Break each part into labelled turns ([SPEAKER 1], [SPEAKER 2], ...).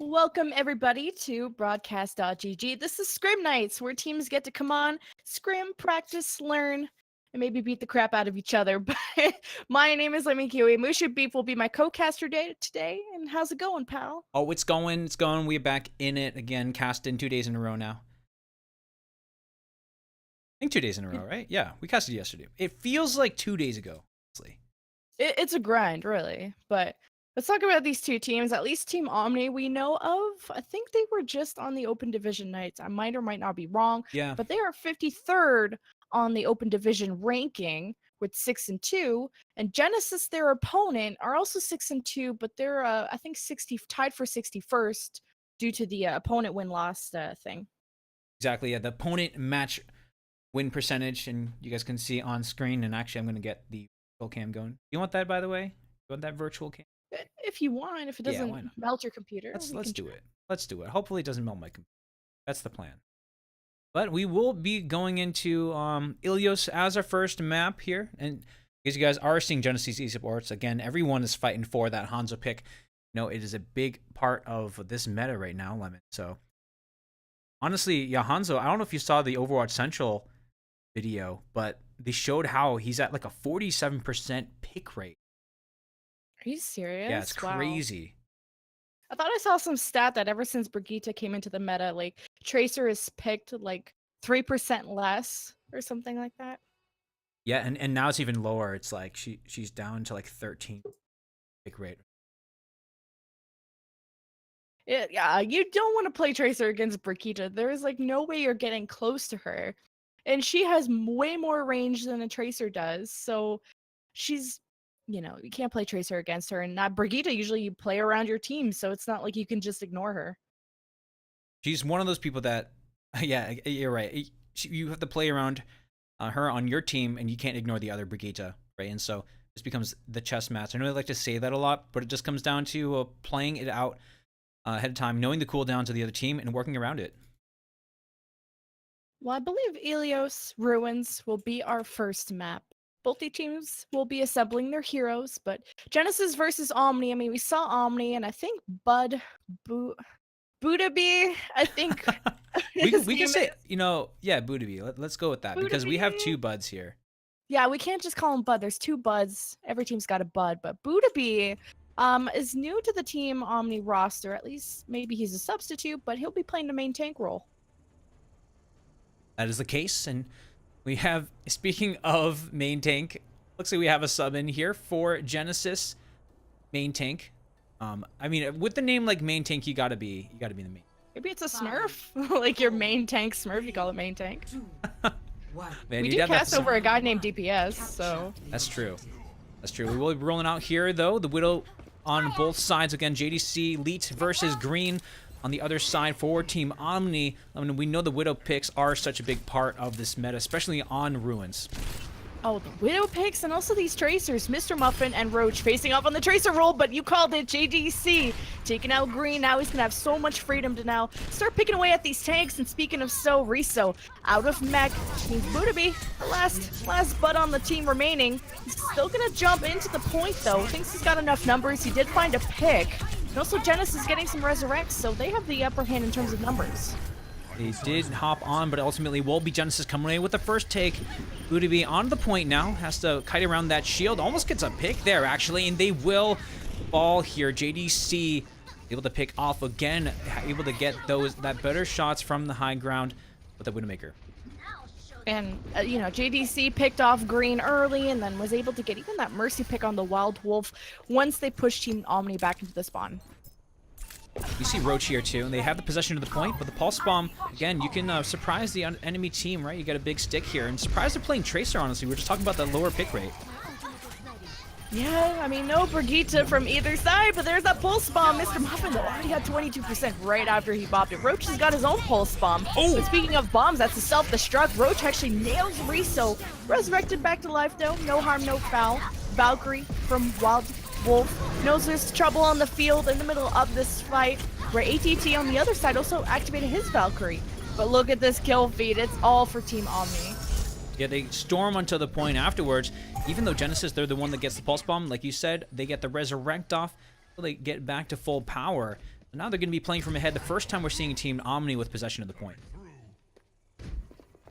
[SPEAKER 1] Welcome everybody to Broadcast.gg. This is Scrim Nights, where teams get to come on, scrim, practice, learn, and maybe beat the crap out of each other. But my name is LemonKiwi. MooshuBeef will be my co-caster today. And how's it going, pal?
[SPEAKER 2] Oh, it's going. It's going. We're back in it again, casting 2 days in a row now. I think 2 days in a row, right? Yeah, we casted yesterday. It feels like 2 days ago, honestly.
[SPEAKER 1] It's a grind, really. But let's talk about these two teams. At least Team Omni we know of. I think they were just on the Open Division nights. I might or might not be wrong.
[SPEAKER 2] Yeah.
[SPEAKER 1] But they are 53rd on the Open Division ranking with 6-2. And Genesis, their opponent, are also 6-2, but they're I think tied for 61st due to the opponent win-loss thing.
[SPEAKER 2] Exactly. Yeah, the opponent match win percentage, and you guys can see on screen. And actually, I'm gonna get the virtual cam going. You want that, by the way? You want that virtual cam?
[SPEAKER 1] If you want, if it doesn't melt your computer.
[SPEAKER 2] Let's do it. Let's do it. Hopefully it doesn't melt my computer. That's the plan. But we will be going into Ilios as our first map here. And as you guys are seeing Genesis esports, again, everyone is fighting for that Hanzo pick. You know, it is a big part of this meta right now, Lemon. So honestly, yeah, Hanzo, I don't know if you saw the Overwatch Central video, but they showed how he's at like a 47% pick rate.
[SPEAKER 1] Are you serious?
[SPEAKER 2] Yeah, it's crazy.
[SPEAKER 1] I thought I saw some stat that ever since Brigitte came into the meta, like Tracer is picked like 3% less or something like that.
[SPEAKER 2] Yeah, and now it's even lower. It's like she's down to like 13 pick rate.
[SPEAKER 1] Yeah, you don't want to play Tracer against Brigitte. There is like no way you're getting close to her. And she has way more range than a Tracer does. So she's, you know, you can't play Tracer against her. And not Brigitte, usually you play around your team. So it's not like you can just ignore her.
[SPEAKER 2] She's one of those people that, yeah, you're right. You have to play around her on your team, and you can't ignore the other Brigitte, right? And so this becomes the chess match. I know they like to say that a lot, but it just comes down to playing it out ahead of time, knowing the cooldowns of the other team, and working around it.
[SPEAKER 1] Well, I believe Ilios Ruins will be our first map. Both the teams will be assembling their heroes, but Genesis versus Omni. I mean, we saw Omni, and I think Budabi, I think.
[SPEAKER 2] we can say, you know, yeah, Budabi. Let's go with that, because we have two buds here.
[SPEAKER 1] Yeah, we can't just call him Bud. There's two buds. Every team's got a bud, but Budabi is new to the Team Omni roster. At least maybe he's a substitute, but he'll be playing the main tank role.
[SPEAKER 2] That is the case, and we have, speaking of main tank, looks like we have a sub in here for Genesis main tank. I mean, with the name like main tank, you gotta be in the main.
[SPEAKER 1] Maybe it's a Smurf, like your main tank Smurf. You call it main tank.
[SPEAKER 2] Man,
[SPEAKER 1] we do cast over a guy named DPS, so
[SPEAKER 2] that's true. That's true. We will be rolling out here though. The Widow on both sides again. JDC Leet versus Green. On the other side for Team Omni, I mean, we know the Widow picks are such a big part of this meta, especially on Ruins.
[SPEAKER 1] Oh, the Widow picks and also these Tracers, Mr. Muffin and Roach facing off on the Tracer role, but you called it. JDC taking out Green. Now he's gonna have so much freedom to now start picking away at these tanks. And speaking of Riso out of mech, Team Budabi, the last bud on the team remaining. He's still gonna jump into the point though. Thinks he's got enough numbers. He did find a pick. And also Genesis is getting some resurrects, so they have the upper hand in terms of numbers.
[SPEAKER 2] They did hop on, but ultimately will be Genesis coming away with the first take. Budabi on the point now, has to kite around that shield, almost gets a pick there actually, and they will fall here. JDC able to pick off again, able to get that better shots from the high ground with the Widowmaker.
[SPEAKER 1] And, you know, JDC picked off Green early and then was able to get even that Mercy pick on the Wild Wolf once they pushed Team Omni back into the spawn.
[SPEAKER 2] You see Roach here too, and they have the possession of the point, but the Pulse Bomb, again, you can surprise the enemy team, right? You got a big stick here, and surprised they're playing Tracer, honestly. We're just talking about the lower pick rate.
[SPEAKER 1] Yeah, I mean, no Brigitte from either side, but there's that Pulse Bomb. Mr. Muffin, though, already had 22% right after he bopped it. Roach has got his own Pulse Bomb.
[SPEAKER 2] Oh!
[SPEAKER 1] But speaking of bombs, that's a self-destruct. Roach actually nails Riso. Resurrected back to life, though. No harm, no foul. Valkyrie from Wild Wolf knows there's trouble on the field in the middle of this fight, where ATT on the other side also activated his Valkyrie. But look at this kill feed. It's all for Team Omni.
[SPEAKER 2] Yeah, they storm onto the point afterwards. Even though Genesis, they're the one that gets the Pulse Bomb, like you said, they get the Resurrect off, so they get back to full power. Now they're going to be playing from ahead. The first time we're seeing Team Omni with possession of the point.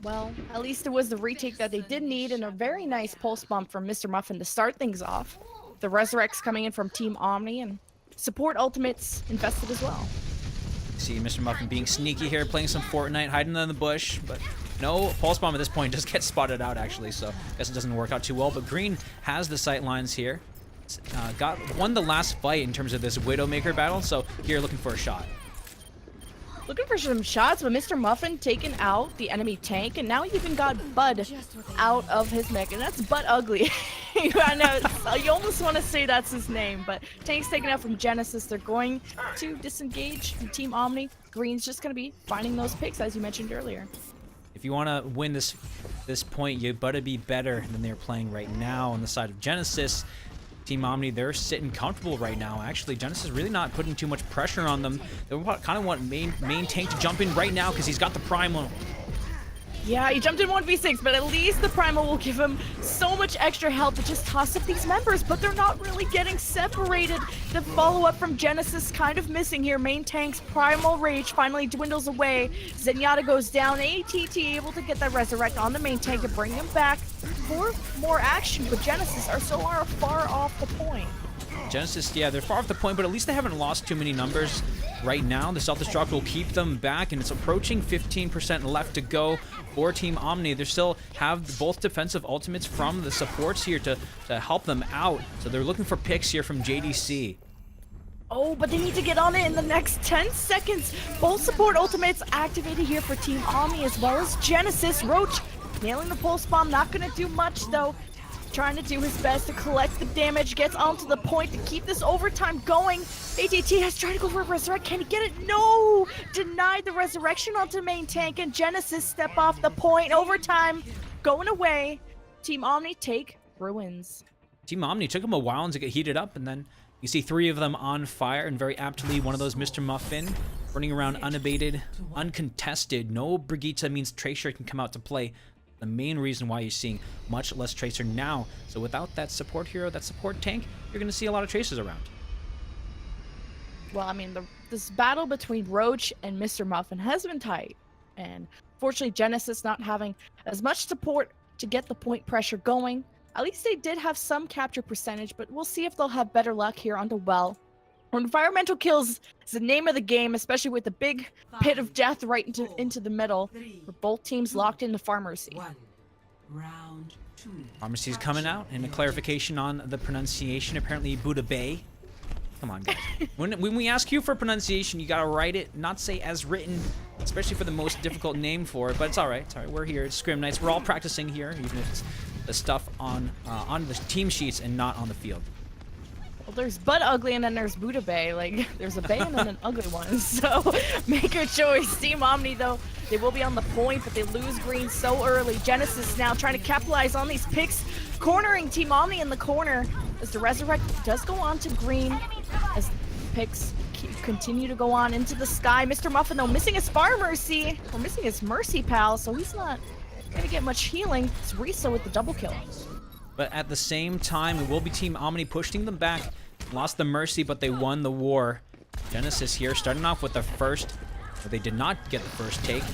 [SPEAKER 1] Well, at least it was the retake that they did need, and a very nice pulse bomb from Mr. Muffin to start things off. The Resurrects coming in from Team Omni, and support ultimates invested as well.
[SPEAKER 2] See Mr. Muffin being sneaky here, playing some Fortnite, hiding in the bush, but no pulse bomb at this point. Just gets spotted out, actually, so I guess it doesn't work out too well. But Green has the sight lines here. Won the last fight in terms of this Widowmaker battle, so here looking for a shot.
[SPEAKER 1] Looking for some shots, but Mr. Muffin taking out the enemy tank, and now he even got Bud out of his mech, and that's Bud Ugly. I know, you almost want to say that's his name, but tank's taken out from Genesis. They're going to disengage from Team Omni. Green's just going to be finding those picks, as you mentioned earlier.
[SPEAKER 2] If you want to win this point, you better be better than they're playing right now on the side of Genesis. Team Omni, they're sitting comfortable right now. Actually, Genesis really not putting too much pressure on them. They kind of want main tank to jump in right now because he's got the primal.
[SPEAKER 1] Yeah, he jumped in 1v6, but at least the primal will give him so much extra help to just toss up these members, but they're not really getting separated. The follow-up from Genesis kind of missing here. Main tank's primal rage finally dwindles away. Zenyatta goes down. ATT able to get that resurrect on the main tank and bring him back for more action, but Genesis are so far off the point.
[SPEAKER 2] Genesis, yeah, they're far off the point, but at least they haven't lost too many numbers right now. The self-destruct will keep them back, and it's approaching 15% left to go for Team Omni. They still have both defensive ultimates from the supports here to help them out. So they're looking for picks here from JDC.
[SPEAKER 1] Oh, but they need to get on it in the next 10 seconds. Both support ultimates activated here for Team Omni as well as Genesis. Roach nailing the pulse bomb, not going to do much though. Trying to do his best to collect the damage, gets onto the point to keep this overtime going. ATT has tried to go for a resurrect. Can he get it? No! Denied the resurrection onto main tank, and Genesis step off the point. Overtime going away. Team Omni take ruins.
[SPEAKER 2] Team Omni took them a while to get heated up, and then you see 3 of them on fire, and very aptly one of those Mr. Muffin running around unabated, uncontested. No Brigitte means Tracer can come out to play. The main reason why you're seeing much less Tracer now. So without that support hero, that support tank, you're going to see a lot of Tracers around.
[SPEAKER 1] Well, I mean, this battle between Roach and Mr. Muffin has been tight. And fortunately, Genesis not having as much support to get the point pressure going. At least they did have some capture percentage, but we'll see if they'll have better luck here on the well. Environmental kills is the name of the game, especially with the big pit of death right into the middle, where both teams locked into Pharmacy.
[SPEAKER 2] Pharmacy's coming out, and a clarification on the pronunciation. Apparently, Buddha Bay. Come on, guys. When we ask you for pronunciation, you gotta write it, not say as written, especially for the most difficult name for it. But it's all right. It's all right. We're here. It's Scrim Nights. We're all practicing here, even if it's the stuff on the team sheets and not on the field.
[SPEAKER 1] Well, there's Bud Ugly and then there's Buddha Bay. Like, there's a Bay and then an ugly one. So, make your choice. Team Omni, though, they will be on the point, but they lose Green so early. Genesis now trying to capitalize on these picks, cornering Team Omni in the corner as the Resurrect does go on to Green as the picks continue to go on into the sky. Mr. Muffin, though, missing his Mercy, or missing his Mercy pal, so he's not going to get much healing. It's Risa with the double kill.
[SPEAKER 2] But at the same time, it will be Team Omni pushing them back. Lost the Mercy, but they won the war. Genesis here starting off with the first, but they did not get the first take.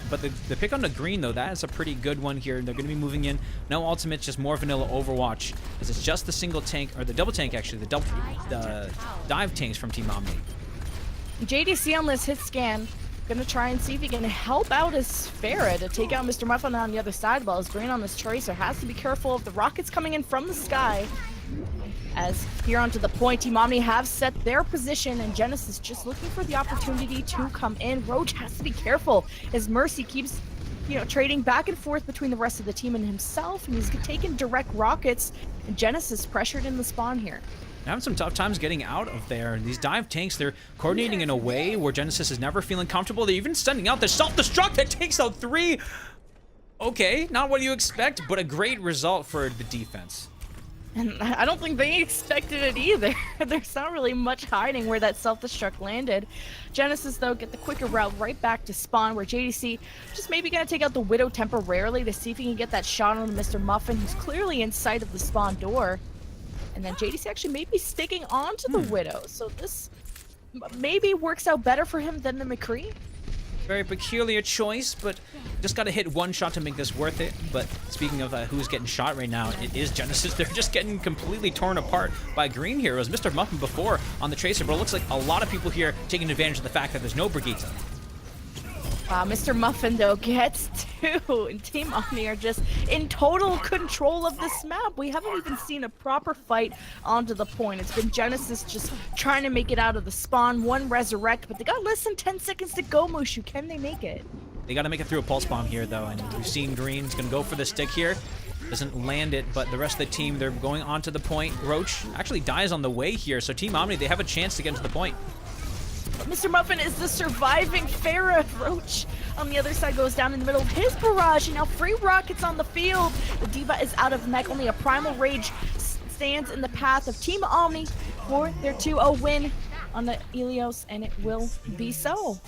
[SPEAKER 2] But the pick on the Green, though, that is a pretty good one here. They're going to be moving in. No ultimates, just more vanilla Overwatch. As it's just the single tank, or the double tank, actually. The dive tanks from Team Omni.
[SPEAKER 1] JDC on this hit scan. Gonna try and see if he can help out his Farah to take out Mr. Muffin on the other side, while his Green on this Tracer has to be careful of the rockets coming in from the sky. As here onto the point, Team Omni have set their position, and Genesis just looking for the opportunity to come in. Roach has to be careful as Mercy keeps, trading back and forth between the rest of the team and himself, and he's taking direct rockets, and Genesis pressured in the spawn here.
[SPEAKER 2] Having some tough times getting out of there. These dive tanks, they're coordinating in a way where Genesis is never feeling comfortable. They're even sending out the self-destruct that takes out 3. Okay, not what you expect, but a great result for the defense.
[SPEAKER 1] And I don't think they expected it either. There's not really much hiding where that self-destruct landed. Genesis, though, get the quicker route right back to spawn, where JDC just maybe going to take out the Widow temporarily to see if he can get that shot on Mr. Muffin, who's clearly in sight of the spawn door. And then JDC actually may be sticking onto the Widow. So this maybe works out better for him than the McCree.
[SPEAKER 2] Very peculiar choice, but just got to hit one shot to make this worth it. But speaking of who's getting shot right now, it is Genesis. They're just getting completely torn apart by green heroes. Mr. Muffin before on the Tracer, but it looks like a lot of people here taking advantage of the fact that there's no Brigitte.
[SPEAKER 1] Mr. Muffin, though, gets two, and Team Omni are just in total control of this map. We haven't even seen a proper fight onto the point. It's been Genesis just trying to make it out of the spawn, one resurrect, but they got less than 10 seconds to go, Mooshu. Can they make it?
[SPEAKER 2] They got to make it through a pulse bomb here, though, and we've seen Green's going to go for the stick here. Doesn't land it, but the rest of the team, they're going onto the point. Roach actually dies on the way here, so Team Omni, they have a chance to get into the point.
[SPEAKER 1] Mr. Muffin is the surviving Farah. Roach on the other side goes down in the middle of his barrage, and now free rockets on the field. The Diva is out of mech. Only a Primal Rage stands in the path of Team Omni for their 2-0 win on the Ilios, and it will be so.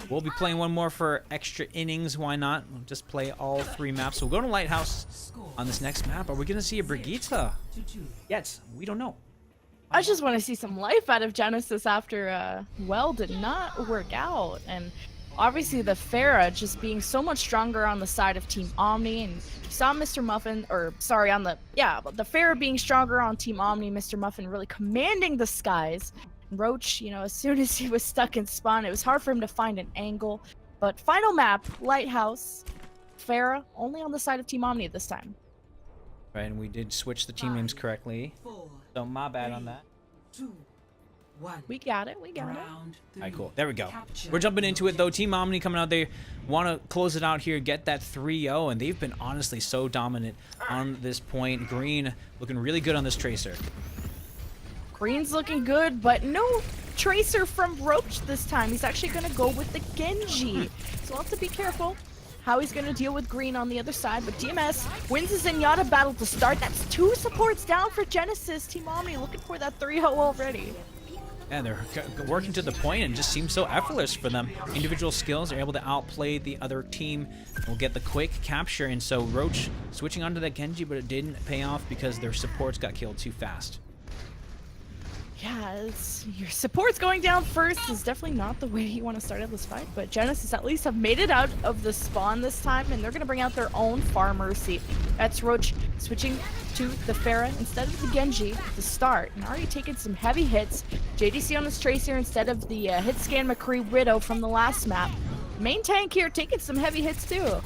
[SPEAKER 2] We'll be playing one more for extra innings. Why not? We'll just play all 3 maps. We'll go to Lighthouse on this next map. Are we going to see a Brigitte? Yes, we don't know.
[SPEAKER 1] I just want to see some life out of Genesis after, well, did not work out. And obviously the Farah just being so much stronger on the side of Team Omni. And you saw Mr. Muffin, or sorry, the Farah being stronger on Team Omni, Mr. Muffin really commanding the skies. Roach, you know, as soon as he was stuck in spawn, it was hard for him to find an angle. But final map, Lighthouse, Farah, only on the side of Team Omni this time.
[SPEAKER 2] Right, and we did switch the team names correctly. So my bad on that.
[SPEAKER 3] 2, 1.
[SPEAKER 1] We got it. All
[SPEAKER 2] right, cool. There we go. We're jumping into it, though. Team Omni coming out. They want to close it out here, get that 3-0, and they've been honestly so dominant on this point. Green looking really good on this Tracer.
[SPEAKER 1] Green's looking good, but no Tracer from Roach this time. He's actually going to go with the Genji. So we'll have to be careful how he's going to deal with Green on the other side. But DMS wins his Zenyatta battle to start. That's 2 supports down for Genesis. Team Omni looking for that 3-0 already.
[SPEAKER 2] Yeah, they're working to the point and just seems so effortless for them. Individual skills are able to outplay the other team. Will get the quick capture, and so Roach switching onto that Genji, but it didn't pay off because their supports got killed too fast.
[SPEAKER 1] Yeah, your supports going down first is definitely not the way you want to start out this fight, but Genesis at least have made it out of the spawn this time, and they're going to bring out their own Far Mercy. That's Roach switching to the Farah instead of the Genji to start, and already taking some heavy hits. JDC on his Tracer instead of the hit scan McCree Widow from the last map. Main tank here taking some heavy hits too.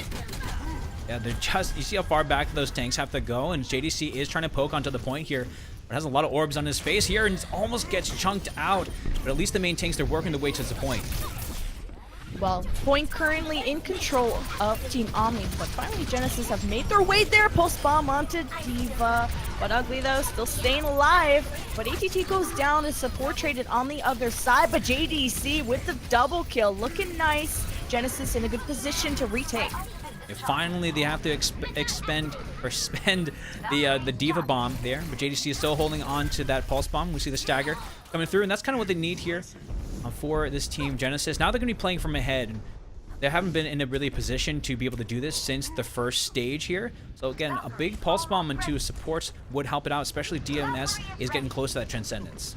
[SPEAKER 2] Yeah, they're just, you see how far back those tanks have to go, and JDC is trying to poke onto the point here. Has a lot of orbs on his face here and almost gets chunked out, but at least the main tanks, they're working their way to the point.
[SPEAKER 1] Well, point currently in control of Team Omni, but finally Genesis have made their way there. Post bomb onto Diva, but Ugly though still staying alive. But ATT goes down, his support traded on the other side, but JDC with the double kill, looking nice. Genesis in a good position to retake.
[SPEAKER 2] Finally, they have to spend the Diva bomb there, but JDC is still holding on to that pulse bomb. We see the stagger coming through, and that's kind of what they need here for this team, Genesis. Now they're going to be playing from ahead. They haven't been in a really position to be able to do this since the first stage here. So again, a big pulse bomb and 2 supports would help it out, especially DMS is getting close to that Transcendence.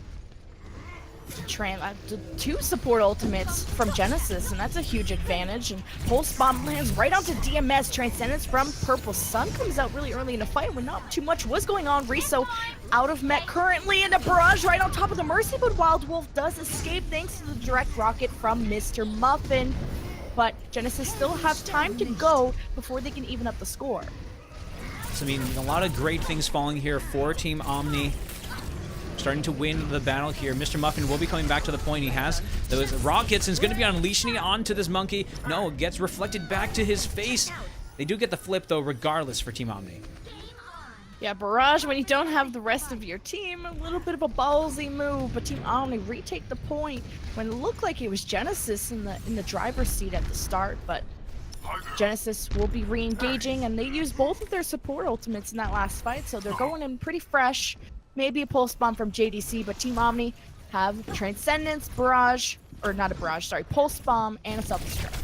[SPEAKER 1] 2 support ultimates from Genesis, and that's a huge advantage. And Pulse Bomb lands right onto DMS. Transcendence from Purple Sun comes out really early in the fight when not too much was going on. Riso out of mech currently, and a barrage right on top of the Mercy, but Wild Wolf does escape thanks to the direct rocket from Mr. Muffin. But Genesis still have time to go before they can even up the score.
[SPEAKER 2] So, I mean, a lot of great things falling here for Team Omni. Starting to win the battle here. Mr. Muffin will be coming back to the point. He has those rockets and is going to be unleashing it onto this monkey. No, it gets reflected back to his face. They do get the flip, though, regardless for Team Omni.
[SPEAKER 1] Yeah, barrage when you don't have the rest of your team. A little bit of a ballsy move, but Team Omni retake the point when it looked like it was Genesis in the driver's seat at the start, but Genesis will be re-engaging, and they used both of their support ultimates in that last fight, so they're going in pretty fresh. Maybe a pulse bomb from JDC, but Team Omni have Transcendence, barrage, or not a barrage, sorry, pulse bomb, and a self-destruct.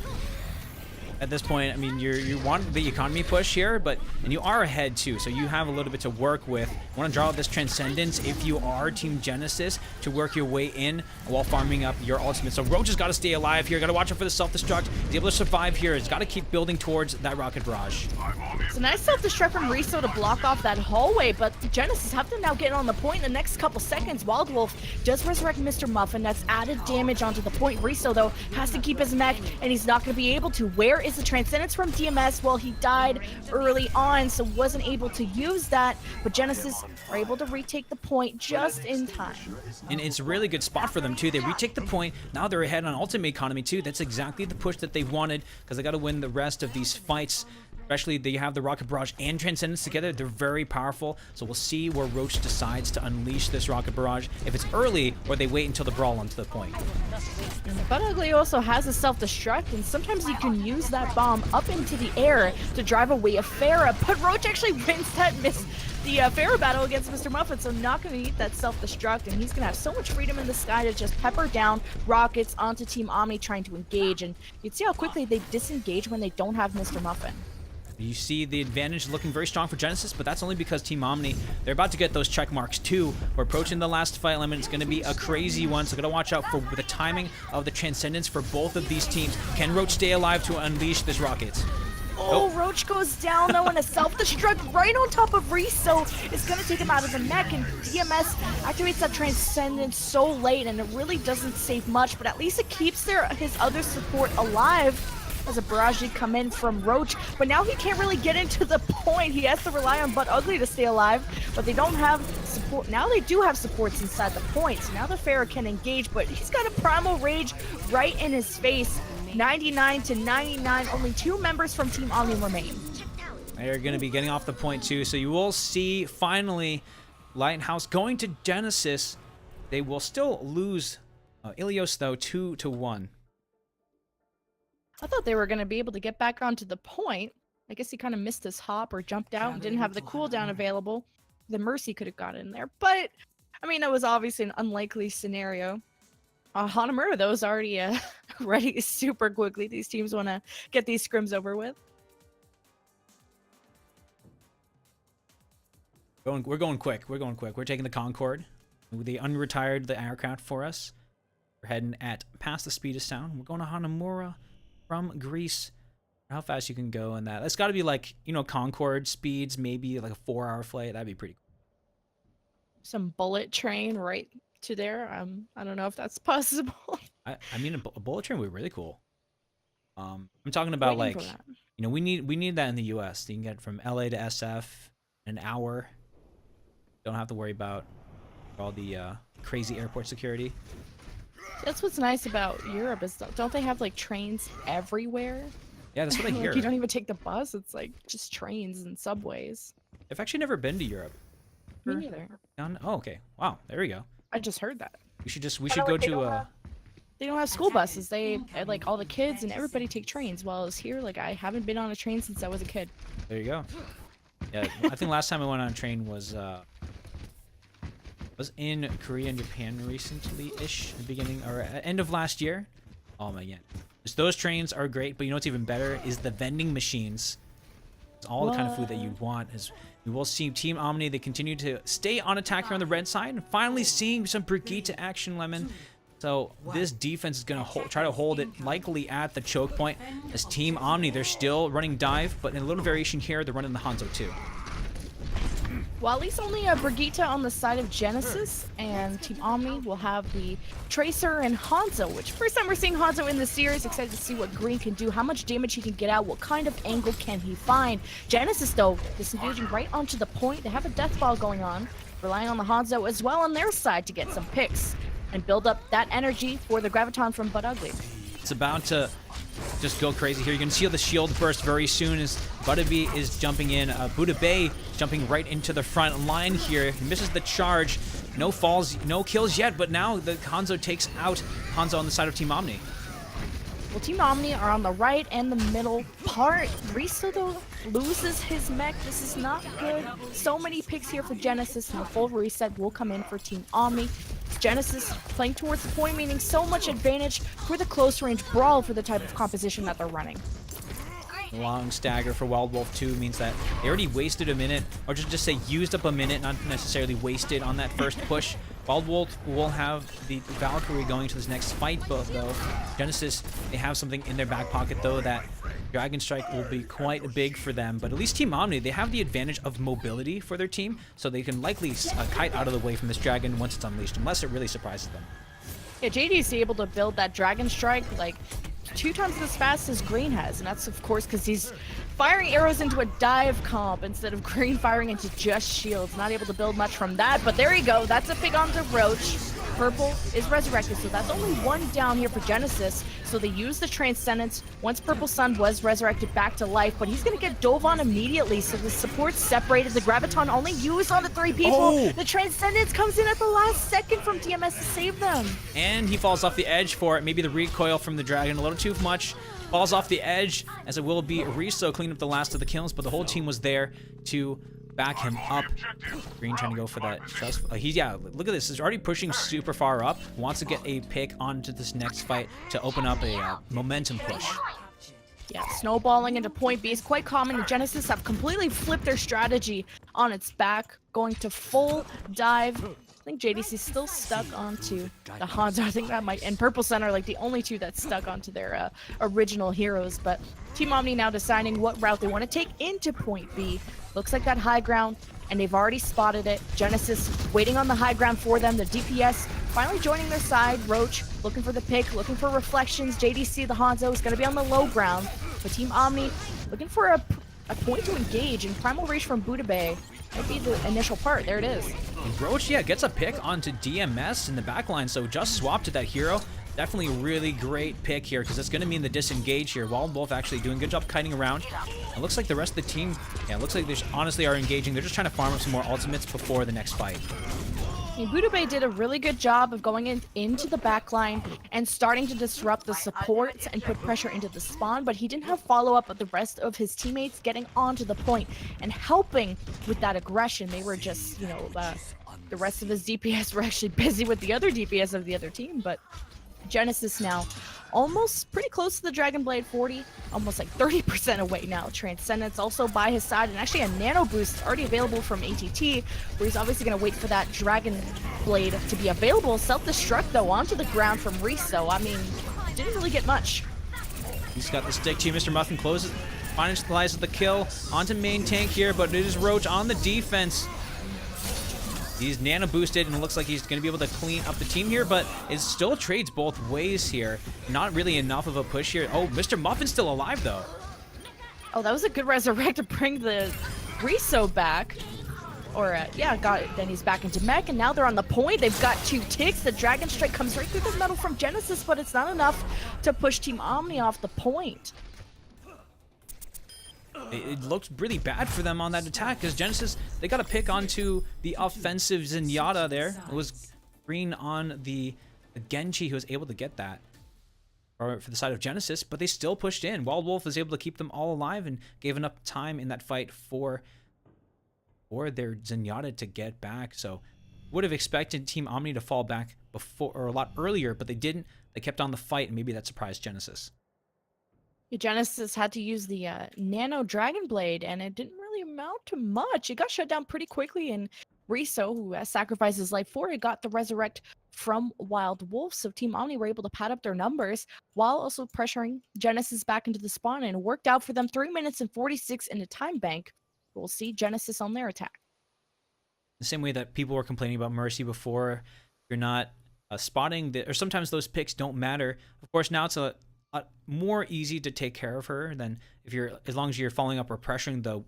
[SPEAKER 2] at this point. I mean, you want the economy push here, and you are ahead too, so you have a little bit to work with. You want to draw out this Transcendence if you are Team Genesis to work your way in while farming up your ultimate. So Roach has got to stay alive here. Got to watch out for the self-destruct. He's able to survive here. He's got to keep building towards that rocket barrage.
[SPEAKER 1] It's a nice self-destruct from Riso to block off that hallway, but Genesis have to now get on the point in the next couple seconds. Wild Wolf does resurrect Mr. Muffin. That's added damage onto the point. Riso, though, has to keep his mech, and he's not going to be able to. Where is the Transcendence from DMS? Well, he died early on, so wasn't able to use that, but Genesis are able to retake the point just in time.
[SPEAKER 2] And it's a really good spot for them, too. They retake the point. Now they're ahead on ultimate economy, too. That's exactly the push that they wanted, because they got to win the rest of these fights. Especially they have the Rocket Barrage and Transcendence together. They're very powerful. So we'll see where Roach decides to unleash this Rocket Barrage. If it's early, or they wait until the brawl onto the point.
[SPEAKER 1] But Ugly also has a self-destruct, and sometimes you can use that bomb up into the air to drive away a Pharah. But Roach actually wins that the Pharah battle against Mr. Muffin, so not going to eat that self-destruct, and he's going to have so much freedom in the sky to just pepper down rockets onto Team Omni trying to engage. And you can see how quickly they disengage when they don't have Mr. Muffin.
[SPEAKER 2] You see the advantage looking very strong for Genesis, but that's only because Team Omni, they're about to get those check marks too. We're approaching the last fight limit. It's going to be a crazy one, so gotta watch out for the timing of the Transcendence for both of these teams. Can Roach stay alive to unleash this rocket?
[SPEAKER 1] Oh, Roach goes down though, and a self-destruct right on top of Riso is going to take him out of the mech, and DMS activates that Transcendence so late, and it really doesn't save much, but at least it keeps his other support alive. As a barrage did come in from Roach, but now he can't really get into the point. He has to rely on But Ugly to stay alive, but they don't have support. Now they do have supports inside the point, so now the Pharah can engage, but he's got a Primal Rage right in his face. 99 to 99, only 2 members from Team Omni remain.
[SPEAKER 2] They're going to be getting off the point too, so you will see finally Lighthouse going to Genesis. They will still lose Ilios though 2-1.
[SPEAKER 1] I thought they were going to be able to get back onto the point. I guess he kind of missed his hop or jumped out and didn't have the cooldown available. The Mercy could have got in there. But, I mean, that was obviously an unlikely scenario. Hanamura, though, is already ready super quickly. These teams want to get these scrims over with.
[SPEAKER 2] We're going quick. We're going quick. We're taking the Concorde. They unretired the aircraft for us. We're heading at past the speed of sound. We're going to Hanamura from Greece. How fast you can go in that. That's got to be like, you know, Concorde speeds, maybe like a 4-hour flight. That'd be pretty cool.
[SPEAKER 1] Some bullet train right to there. I don't know if that's possible.
[SPEAKER 2] I mean, a bullet train would be really cool. I'm talking about like, you know, we need that in the U.S. You can get from LA to SF in an hour. Don't have to worry about all the crazy airport security.
[SPEAKER 1] That's what's nice about Europe is don't they have like trains everywhere?
[SPEAKER 2] Yeah, that's what I hear.
[SPEAKER 1] Like, you don't even take the bus. It's like just trains and subways.
[SPEAKER 2] I've actually never been to Europe.
[SPEAKER 1] Me neither.
[SPEAKER 2] Oh, okay. Wow, there we go.
[SPEAKER 1] I just heard that.
[SPEAKER 2] We should go to
[SPEAKER 1] They don't have school buses. They like all the kids and everybody take trains. While it's here, like I haven't been on a train since I was a kid.
[SPEAKER 2] There you go. Yeah, I think last time I went on a train was in Korea and Japan recently-ish, the beginning or end of last year. Oh my god, those trains are great, but you know what's even better is the vending machines. It's all the kind of food that you want. Is we will see Team Omni. They continue to stay on attack here on the red side, and finally seeing some Brigitte action, Lemon. So this defense is gonna try to hold it likely at the choke point. As Team Omni, they're still running dive, but in a little variation here, they're running the Hanzo too.
[SPEAKER 1] Well, at least only a Brigitte on the side of Genesis, and Team Omni will have the Tracer and Hanzo, which first time we're seeing Hanzo in the series. Excited to see what Green can do, how much damage he can get out, what kind of angle can he find. Genesis, though, disengaging right onto the point. They have a death ball going on, relying on the Hanzo as well on their side to get some picks and build up that energy for the Graviton from But Ugly.
[SPEAKER 2] It's about to just go crazy here. You can see the shield burst very soon as Budabe is jumping in. Budabe jumping right into the front line here. He misses the charge. No falls, no kills yet, but now the Hanzo takes out Hanzo on the side of Team Omni.
[SPEAKER 1] Well, Team Omni are on the right and the middle part. Riso, though, loses his mech. This is not good. So many picks here for Genesis, and a full reset will come in for Team Omni. Genesis playing towards the point, meaning so much advantage for the close range brawl for the type of composition that they're running.
[SPEAKER 2] Long stagger for Wild Wolf 2 means that they already wasted a minute, or just say used up a minute, not necessarily wasted on that first push. Wild Wolf will have the Valkyrie going to this next fight, but though Genesis, they have something in their back pocket though that Dragon Strike will be quite big for them. But at least Team Omni, they have the advantage of mobility for their team, so they can likely kite out of the way from this dragon once it's unleashed, unless it really surprises them.
[SPEAKER 1] Yeah, JD's able to build that Dragon Strike like 2 times as fast as Green has, and that's of course because he's firing arrows into a dive comp instead of Green firing into just shields. Not able to build much from that, but there you go. That's a pick onto Roach. Purple is resurrected, so that's only 1 down here for Genesis. So they use the Transcendence once Purple Sun was resurrected back to life, but he's going to get dove on immediately, so the support's separated. The Graviton only used on the 3 people.
[SPEAKER 2] Oh.
[SPEAKER 1] The Transcendence comes in at the last second from DMS to save them.
[SPEAKER 2] And he falls off the edge for it. Maybe the recoil from the dragon a little too much. Falls off the edge, as it will be Riso clean up the last of the kills, but the whole team was there to back him up. Green trying to go for that trust. Yeah, look at this. He's already pushing super far up. Wants to get a pick onto this next fight to open up a momentum push.
[SPEAKER 1] Yeah, snowballing into point B is quite common. The Genesis have completely flipped their strategy on its back, going to full dive. I think JDC's still stuck onto the Hanzo. I think that might, and Purple Sun are like the only 2 that's stuck onto their original heroes. But Team Omni now deciding what route they want to take into point B. Looks like that high ground, and they've already spotted it. Genesis waiting on the high ground for them. The DPS finally joining their side. Roach looking for the pick, looking for reflections. JDC, the Hanzo, is going to be on the low ground. But Team Omni looking for a point to engage, and Primal Rage from Buddha Bay might be the initial part. There it is.
[SPEAKER 2] And Roach, yeah, gets a pick onto DMS in the backline, so just swap to that hero. Definitely a really great pick here, because it's going to mean the disengage here. Wild Wolf actually doing a good job kiting around. It looks like the rest of the team, yeah, it looks like they honestly are engaging. They're just trying to farm up some more ultimates before the next fight.
[SPEAKER 1] Buddha Bay did a really good job of going into the backline and starting to disrupt the supports and put pressure into the spawn, but he didn't have follow-up of the rest of his teammates getting onto the point and helping with that aggression. They were just, you know, the rest of his DPS were actually busy with the other DPS of the other team, but Genesis now almost pretty close to the Dragon Blade 40, almost like 30% away now. Transcendence also by his side, and actually a nano boost already available from ATT, where he's obviously going to wait for that Dragon Blade to be available. Self-destruct though onto the ground from Riso. I mean, didn't really get much.
[SPEAKER 2] He's got the stick too. Mr. Muffin closes, finalizes the kill onto main tank here, but it is Roach on the defense. He's nano boosted, and it looks like he's going to be able to clean up the team here, but it still trades both ways here. Not really enough of a push here. Oh, Mr. Muffin's still alive, though.
[SPEAKER 1] Oh, that was a good resurrect to bring the Riso back. Or, yeah, got it. Then he's back into mech, and now they're on the point. They've got 2 ticks. The Dragon Strike comes right through the metal from Genesis, but it's not enough to push Team Omni off the point.
[SPEAKER 2] It looked really bad for them on that attack, because Genesis, they got a pick onto the offensive Zenyatta there. It was Green on the Genji who was able to get that for the side of Genesis, but they still pushed in. Wild Wolf was able to keep them all alive and gave enough time in that fight for their Zenyatta to get back. So would have expected Team Omni to fall back before, or a lot earlier, but they didn't. They kept on the fight, and maybe that surprised Genesis.
[SPEAKER 1] Genesis had to use the Nano Dragon Blade, and it didn't really amount to much. It got shut down pretty quickly, and Riso, who sacrificed his life for it, got the resurrect from Wild Wolf. So Team Omni were able to pad up their numbers while also pressuring Genesis back into the spawn, and it worked out for them. 3 minutes and 46 in the time bank. We'll see Genesis on their attack.
[SPEAKER 2] The same way that people were complaining about Mercy before, you're not spotting, or sometimes those picks don't matter. Of course, now it's a more easy to take care of her than as long as you're following up or pressuring the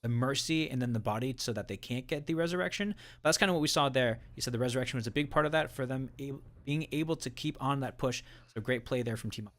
[SPEAKER 2] Mercy and then the body so that they can't get the resurrection. But that's kind of what we saw there. You said the resurrection was a big part of that for them being able to keep on that push. So great play there from Team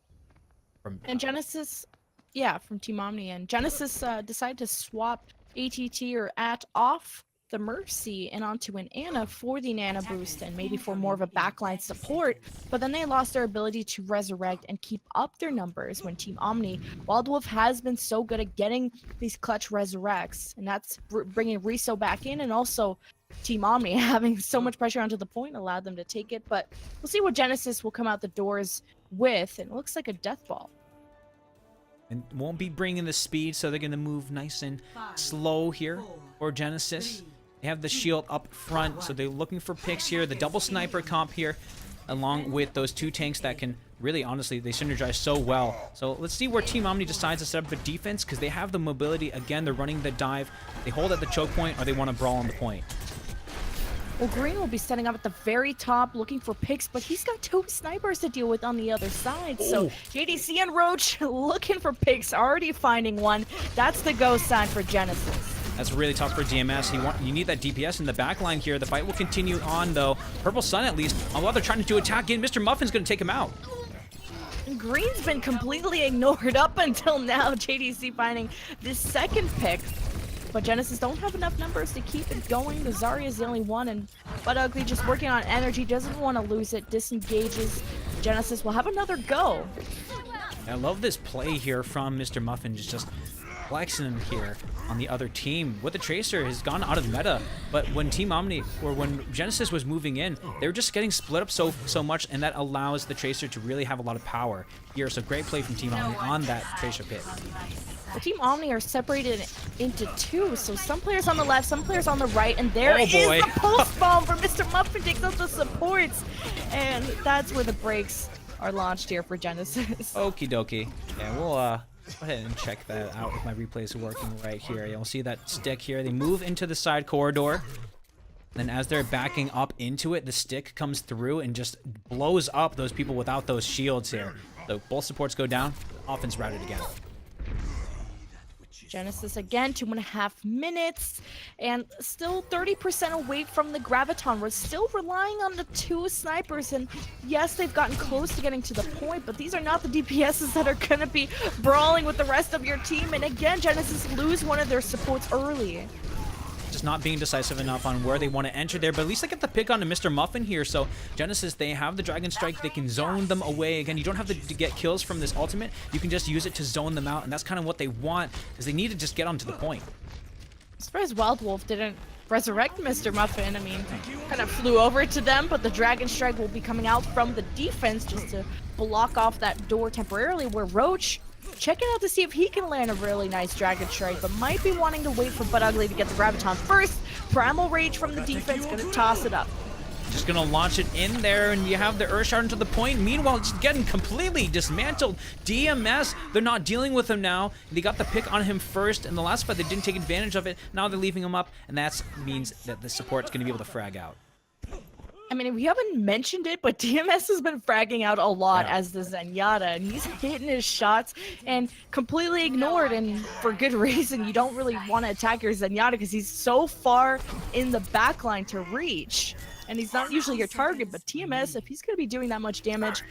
[SPEAKER 2] Omni.
[SPEAKER 1] And Genesis, yeah, from Team Omni, and Genesis decided to swap ATT or off the Mercy and onto an Ana for the Nano boost and maybe for more of a backline support, but then they lost their ability to resurrect and keep up their numbers when Team Omni. Wild Wolf has been so good at getting these clutch resurrects, and that's bringing Riso back in, and also Team Omni having so much pressure onto the point allowed them to take it. But we'll see what Genesis will come out the doors with, and it looks like a death ball.
[SPEAKER 2] and won't be bringing the speed, so they're going to move nice and slow here for Genesis. They have the shield up front, so they're looking for picks here. The double sniper comp here, along with those 2 tanks that can really, honestly, they synergize so well. So let's see where Team Omni decides to set up a defense, because they have the mobility. Again, they're running the dive. They hold at the choke point, or they want to brawl on the point.
[SPEAKER 1] Well, Green will be setting up at the very top looking for picks, but he's got 2 snipers to deal with on the other side. So JDC and Roach looking for picks, already finding one. That's the go sign for Genesis.
[SPEAKER 2] That's really tough for DMS. You need that DPS in the back line here. The fight will continue on, though. Purple Sun, at least, while they're trying to attack in, Mr. Muffin's going to take him out.
[SPEAKER 1] Green's been completely ignored up until now. JDC finding this second pick. But Genesis don't have enough numbers to keep it going. The Zarya is the only one, and But Ugly just working on energy, doesn't want to lose it, disengages. Genesis will have another go.
[SPEAKER 2] I love this play here from Mr. Muffin, just flexing him here on the other team. With the Tracer has gone out of meta, but when Team Omni, or when Genesis was moving in, they were just getting split up so much, and that allows the Tracer to really have a lot of power here. So great play from Team Omni on that Tracer pit.
[SPEAKER 1] The Team Omni are separated into 2, so some players on the left, some players on the right, and there is the pulse bomb for Mr. Muffin, takes out the supports, and that's where the breaks are launched here for Genesis.
[SPEAKER 2] Okie dokie. Yeah, we'll go ahead and check that out if my replays are working right here. You'll see that stick here. They move into the side corridor. Then as they're backing up into it, the stick comes through and just blows up those people without those shields here. So both supports go down. Offense routed again.
[SPEAKER 1] Genesis again, 2.5 minutes, and still 30% away from the Graviton. We're still relying on the 2 snipers, and yes, they've gotten close to getting to the point, but these are not the DPSs that are going to be brawling with the rest of your team. And again, Genesis lose one of their supports early.
[SPEAKER 2] Just not being decisive enough on where they want to enter there, but at least they get the pick on to Mr. Muffin here. So Genesis, they have the Dragon Strike, they can zone them away. Again, you don't have to get kills from this ultimate, you can just use it to zone them out, and that's kind of what they want, because they need to just get onto the point.
[SPEAKER 1] I'm surprised Wild Wolf didn't resurrect Mr. Muffin. I mean, kind of flew over to them, but the Dragon Strike will be coming out from the defense just to block off that door temporarily, where Roach checking out to see if he can land a really nice Dragon Strike, but might be wanting to wait for But Ugly to get the Graviton first. Primal Rage from the defense, gonna toss it up.
[SPEAKER 2] Just gonna launch it in there, and you have the Earth Shard into the point. Meanwhile, it's getting completely dismantled. DMS, they're not dealing with him now. They got the pick on him first. In the last fight, they didn't take advantage of it. Now they're leaving him up, and that means that the support's gonna be able to frag out.
[SPEAKER 1] I mean, we haven't mentioned it, but DMS has been fragging out a lot as the Zenyatta, and he's hitting his shots and completely ignored, and for good reason. You don't really want to attack your Zenyatta because he's so far in the backline to reach, and he's not usually your target. But TMS, if he's going to be doing that much damage,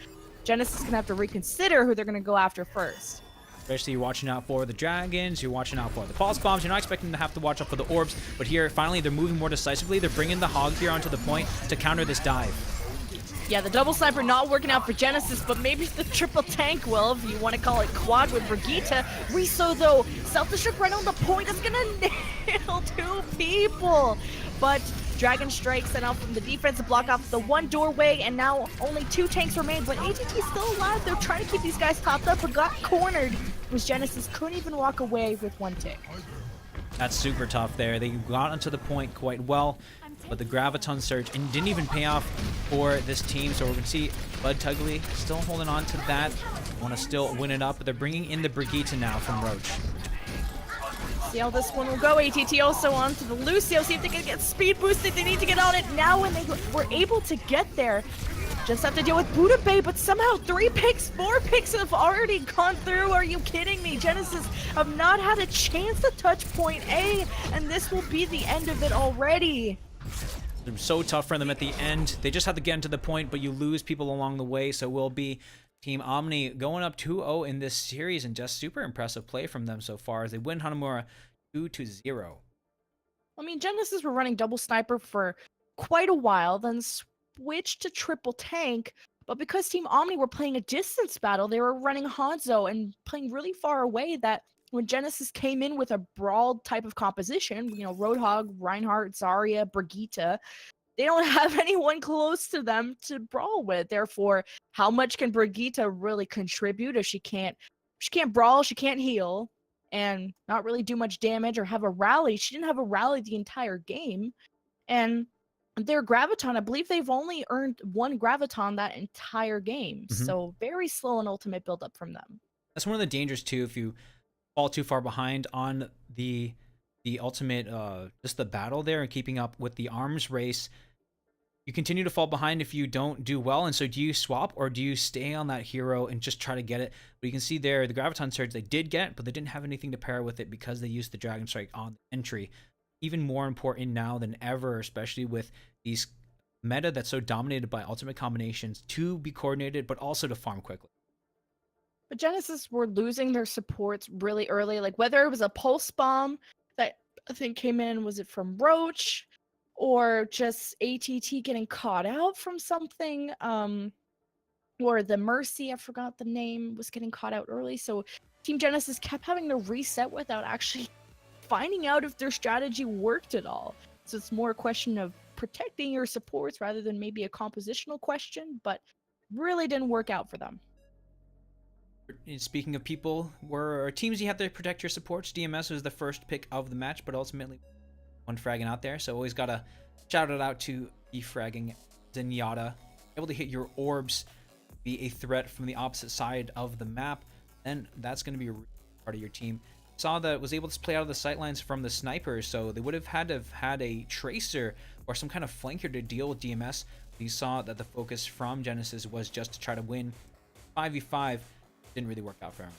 [SPEAKER 1] Genesis is going to have to reconsider who they're going to go after first.
[SPEAKER 2] Especially you're watching out for the dragons, you're watching out for the pulse bombs, you're not expecting to have to watch out for the orbs, but here, finally, they're moving more decisively. They're bringing the hog here onto the point to counter this dive.
[SPEAKER 1] Yeah, the double sniper not working out for Genesis, but maybe the triple tank will, if you want to call it quad with Brigitte. Riso, though, self-destruct right on the point, is gonna nail 2 people. But Dragon Strike sent out from the defense to block off the 1 doorway, and now only 2 tanks remain, but ATT is still alive. They're trying to keep these guys topped up, but got cornered, which Genesis couldn't even walk away with 1 tick.
[SPEAKER 2] That's super tough there. They got onto the point quite well, but the Graviton surge and didn't even pay off for this team. So we're going to see Bud Tugley still holding on to that. Want to still win it up, but they're bringing in the Brigitte now from Roach.
[SPEAKER 1] See how this one will go. ATT also onto the Lucio. See if they can get speed boosted. They need to get on it now, and they were able to get there. Just have to deal with Buddha Bay, but somehow 3 picks, 4 picks have already gone through. Are you kidding me? Genesis have not had a chance to touch point A, and this will be the end of it already.
[SPEAKER 2] It was so tough for them at the end. They just had to get into the point, but you lose people along the way, so we'll be Team Omni going up 2-0 in this series, and just super impressive play from them so far as they win Hanamura 2-0.
[SPEAKER 1] I mean, Genesis were running double sniper for quite a while, then switched to triple tank, but because Team Omni were playing a distance battle, they were running Hanzo and playing really far away, that when Genesis came in with a brawl type of composition, you know, Roadhog, Reinhardt, Zarya, Brigitte, they don't have anyone close to them to brawl with. Therefore, how much can Brigitte really contribute if she can't she can't brawl, she can't heal, and not really do much damage or have a rally. She didn't have a rally the entire game. And their Graviton, I believe they've only earned 1 Graviton that entire game. So very slow and ultimate buildup from them.
[SPEAKER 2] That's one of the dangers too. If you fall too far behind on the ultimate, just the battle there and keeping up with the arms race, you continue to fall behind if you don't do well. And so do you swap or do you stay on that hero and just try to get it? But you can see there the Graviton Surge they did get, but they didn't have anything to pair with it because they used the Dragon Strike on the entry. Even more important now than ever, especially with these meta that's so dominated by ultimate combinations, to be coordinated but also to farm quickly.
[SPEAKER 1] But Genesis were losing their supports really early, like whether it was a pulse bomb that I think came in, was it from Roach, or just ATT getting caught out from something, or the Mercy, I forgot the name, was getting caught out early. So Team Genesis kept having to reset without actually finding out if their strategy worked at all. So it's more a question of protecting your supports rather than maybe a compositional question, but really didn't work out for them.
[SPEAKER 2] Speaking of people, were teams you have to protect your supports. DMS was the first pick of the match, but ultimately one fragging out there. So always gotta shout it out to defragging Zenyatta. Able to hit your orbs, be a threat from the opposite side of the map, then that's going to be a part of your team. Saw that was able to play out of the sightlines from the sniper, so they would have had a tracer or some kind of flanker to deal with DMS. You saw that the focus from Genesis was just to try to win 5v5. Didn't really work out for him.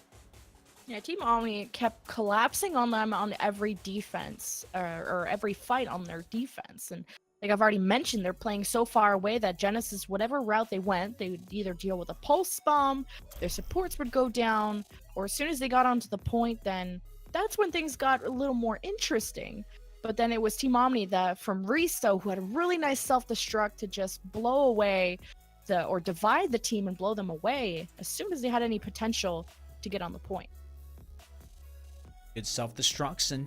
[SPEAKER 1] Yeah, Team Omni kept collapsing on them on every defense, or every fight on their defense. And like I've already mentioned, they're playing so far away that Genesis, whatever route they went, they would either deal with a pulse bomb, their supports would go down, or as soon as they got onto the point, then that's when things got a little more interesting. But then it was Team Omni that from Risto, who had a really nice self-destruct to just blow away or divide the team and blow them away as soon as they had any potential to get on the point.
[SPEAKER 2] Good self-destructs, and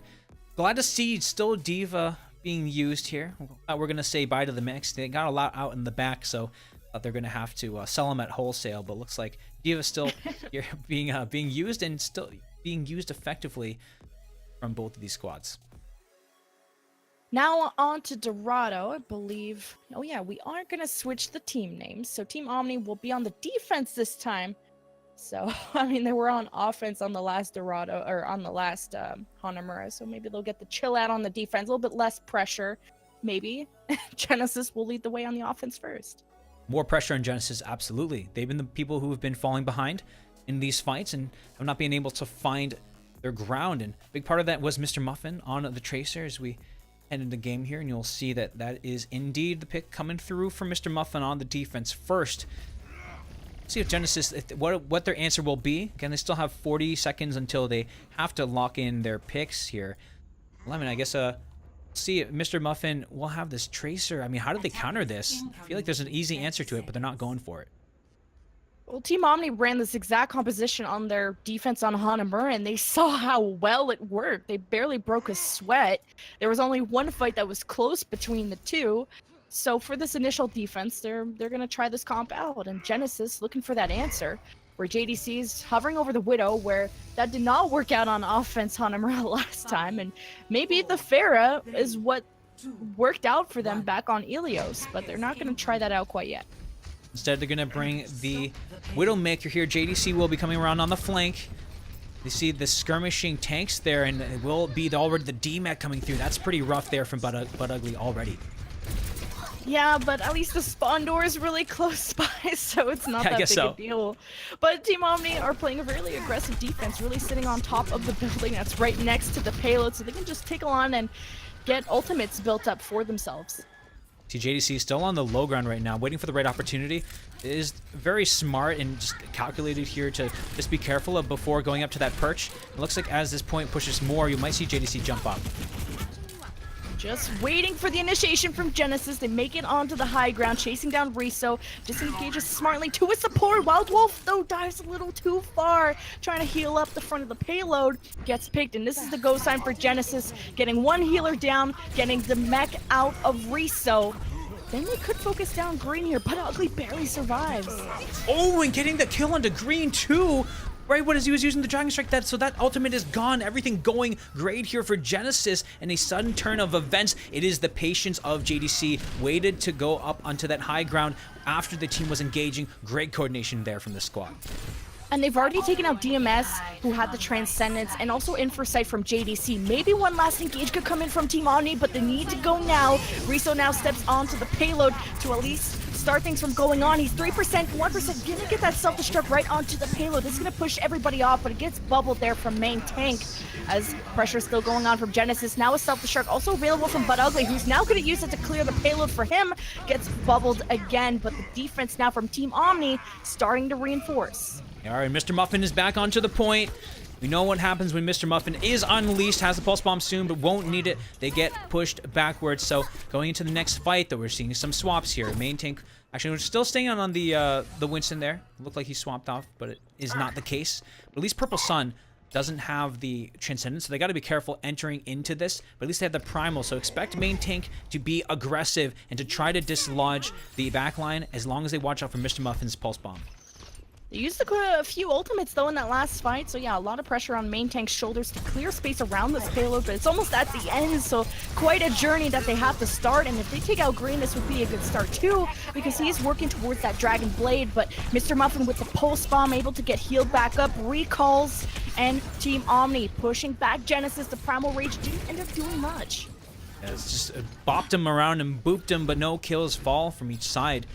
[SPEAKER 2] glad to see still D.Va being used here. We're going to say bye to the mix. They got a lot out in the back, so they're going to have to sell them at wholesale, but looks like D.Va still being used and still being used effectively from both of these squads.
[SPEAKER 1] Now on to Dorado, I believe. Oh yeah, we are going to switch the team names. So Team Omni will be on the defense this time. So, I mean, they were on offense on the last Dorado, or on the last Hanamura, so maybe they'll get the chill out on the defense, a little bit less pressure, maybe. Genesis will lead the way on the offense first.
[SPEAKER 2] More pressure on Genesis, absolutely. They've been the people who have been falling behind in these fights and have not been able to find their ground, and a big part of that was Mr. Muffin on the Tracer as we head into the game here, and you'll see that that is indeed the pick coming through from Mr. Muffin on the defense first. See if Genesis, what their answer will be. Again, they still have 40 seconds until they have to lock in their picks here. Lemon, I guess, see if Mr. Muffin will have this Tracer. I mean, how did they counter this? I feel like there's an easy answer to it, but they're not going for it.
[SPEAKER 1] Well, Team Omni ran this exact composition on their defense on Hanamura, and they saw how well it worked. They barely broke a sweat. There was only one fight that was close between the two. So for this initial defense, they're going to try this comp out. And Genesis looking for that answer, where JDC is hovering over the Widow, where that did not work out on offense Hanamura last time. And maybe the Pharah is what worked out for them back on Ilios, but they're not going to try that out quite yet.
[SPEAKER 2] Instead, they're going to bring the Widowmaker here. JDC will be coming around on the flank. You see the skirmishing tanks there, and it will be already the DMAC coming through. That's pretty rough there from Butt Ugly already.
[SPEAKER 1] Yeah, but at least the spawn door is really close by, so it's not that big a deal. But Team Omni are playing a really aggressive defense, really sitting on top of the building that's right next to the payload, so they can just take on and get ultimates built up for themselves.
[SPEAKER 2] TJDC is still on the low ground right now, waiting for the right opportunity. It is very smart and just calculated here to just be careful of before going up to that perch. It looks like as this point pushes more, you might see JDC jump up.
[SPEAKER 1] Just waiting for the initiation from Genesis. They make it onto the high ground, chasing down Riso. Disengages smartly to a support. Wild Wolf, though, dives a little too far. Trying to heal up the front of the payload. Gets picked, and this is the go sign for Genesis. Getting one healer down, getting the mech out of Riso. Then they could focus down Green here, but Ugly barely survives.
[SPEAKER 2] Oh, and getting the kill onto Green, too. right when as he was using the Dragon Strike. So that ultimate is gone. Everything going great here for Genesis, and a sudden turn of events. It is the patience of JDC, waited to go up onto that high ground after the team was engaging. Great coordination there from the squad.
[SPEAKER 1] And they've already taken out DMS, who had the Transcendence, and also Inforesight from JDC. Maybe one last engage could come in from Team Omni, but they need to go now. Riso now steps onto the payload to at least start things from going on. He's 3%, 1%, gonna get that self-destruct right onto the payload. This is gonna push everybody off, but it gets bubbled there from main tank as pressure is still going on from Genesis. Now a self-destruct also available from But Ugly, who's now gonna use it to clear the payload for him. Gets bubbled again, but the defense now from Team Omni starting to reinforce.
[SPEAKER 2] All right, Mr. Muffin is back onto the point. We know what happens when Mr. Muffin is unleashed, has the pulse bomb soon, but won't need it. They get pushed backwards. So going into the next fight, though, we're seeing some swaps here. Main tank, actually, we're still staying on the Winston there. Looked like he swapped off, but it is not the case. But at least Purple Sun doesn't have the Transcendence, so they got to be careful entering into this. But at least they have the Primal, so expect main tank to be aggressive and to try to dislodge the backline as long as they watch out for Mr. Muffin's pulse bomb.
[SPEAKER 1] They used a few ultimates though in that last fight, so yeah, a lot of pressure on main tank's shoulders to clear space around this payload, but it's almost at the end, so quite a journey that they have to start. And if they take out Green, this would be a good start too, because he's working towards that Dragon Blade. But Mr. Muffin with the pulse bomb able to get healed back up, recalls, and Team Omni pushing back Genesis. The Primal Rage didn't end up doing much.
[SPEAKER 2] Yeah, it's just bopped him around and booped him, but no kills fall from each side.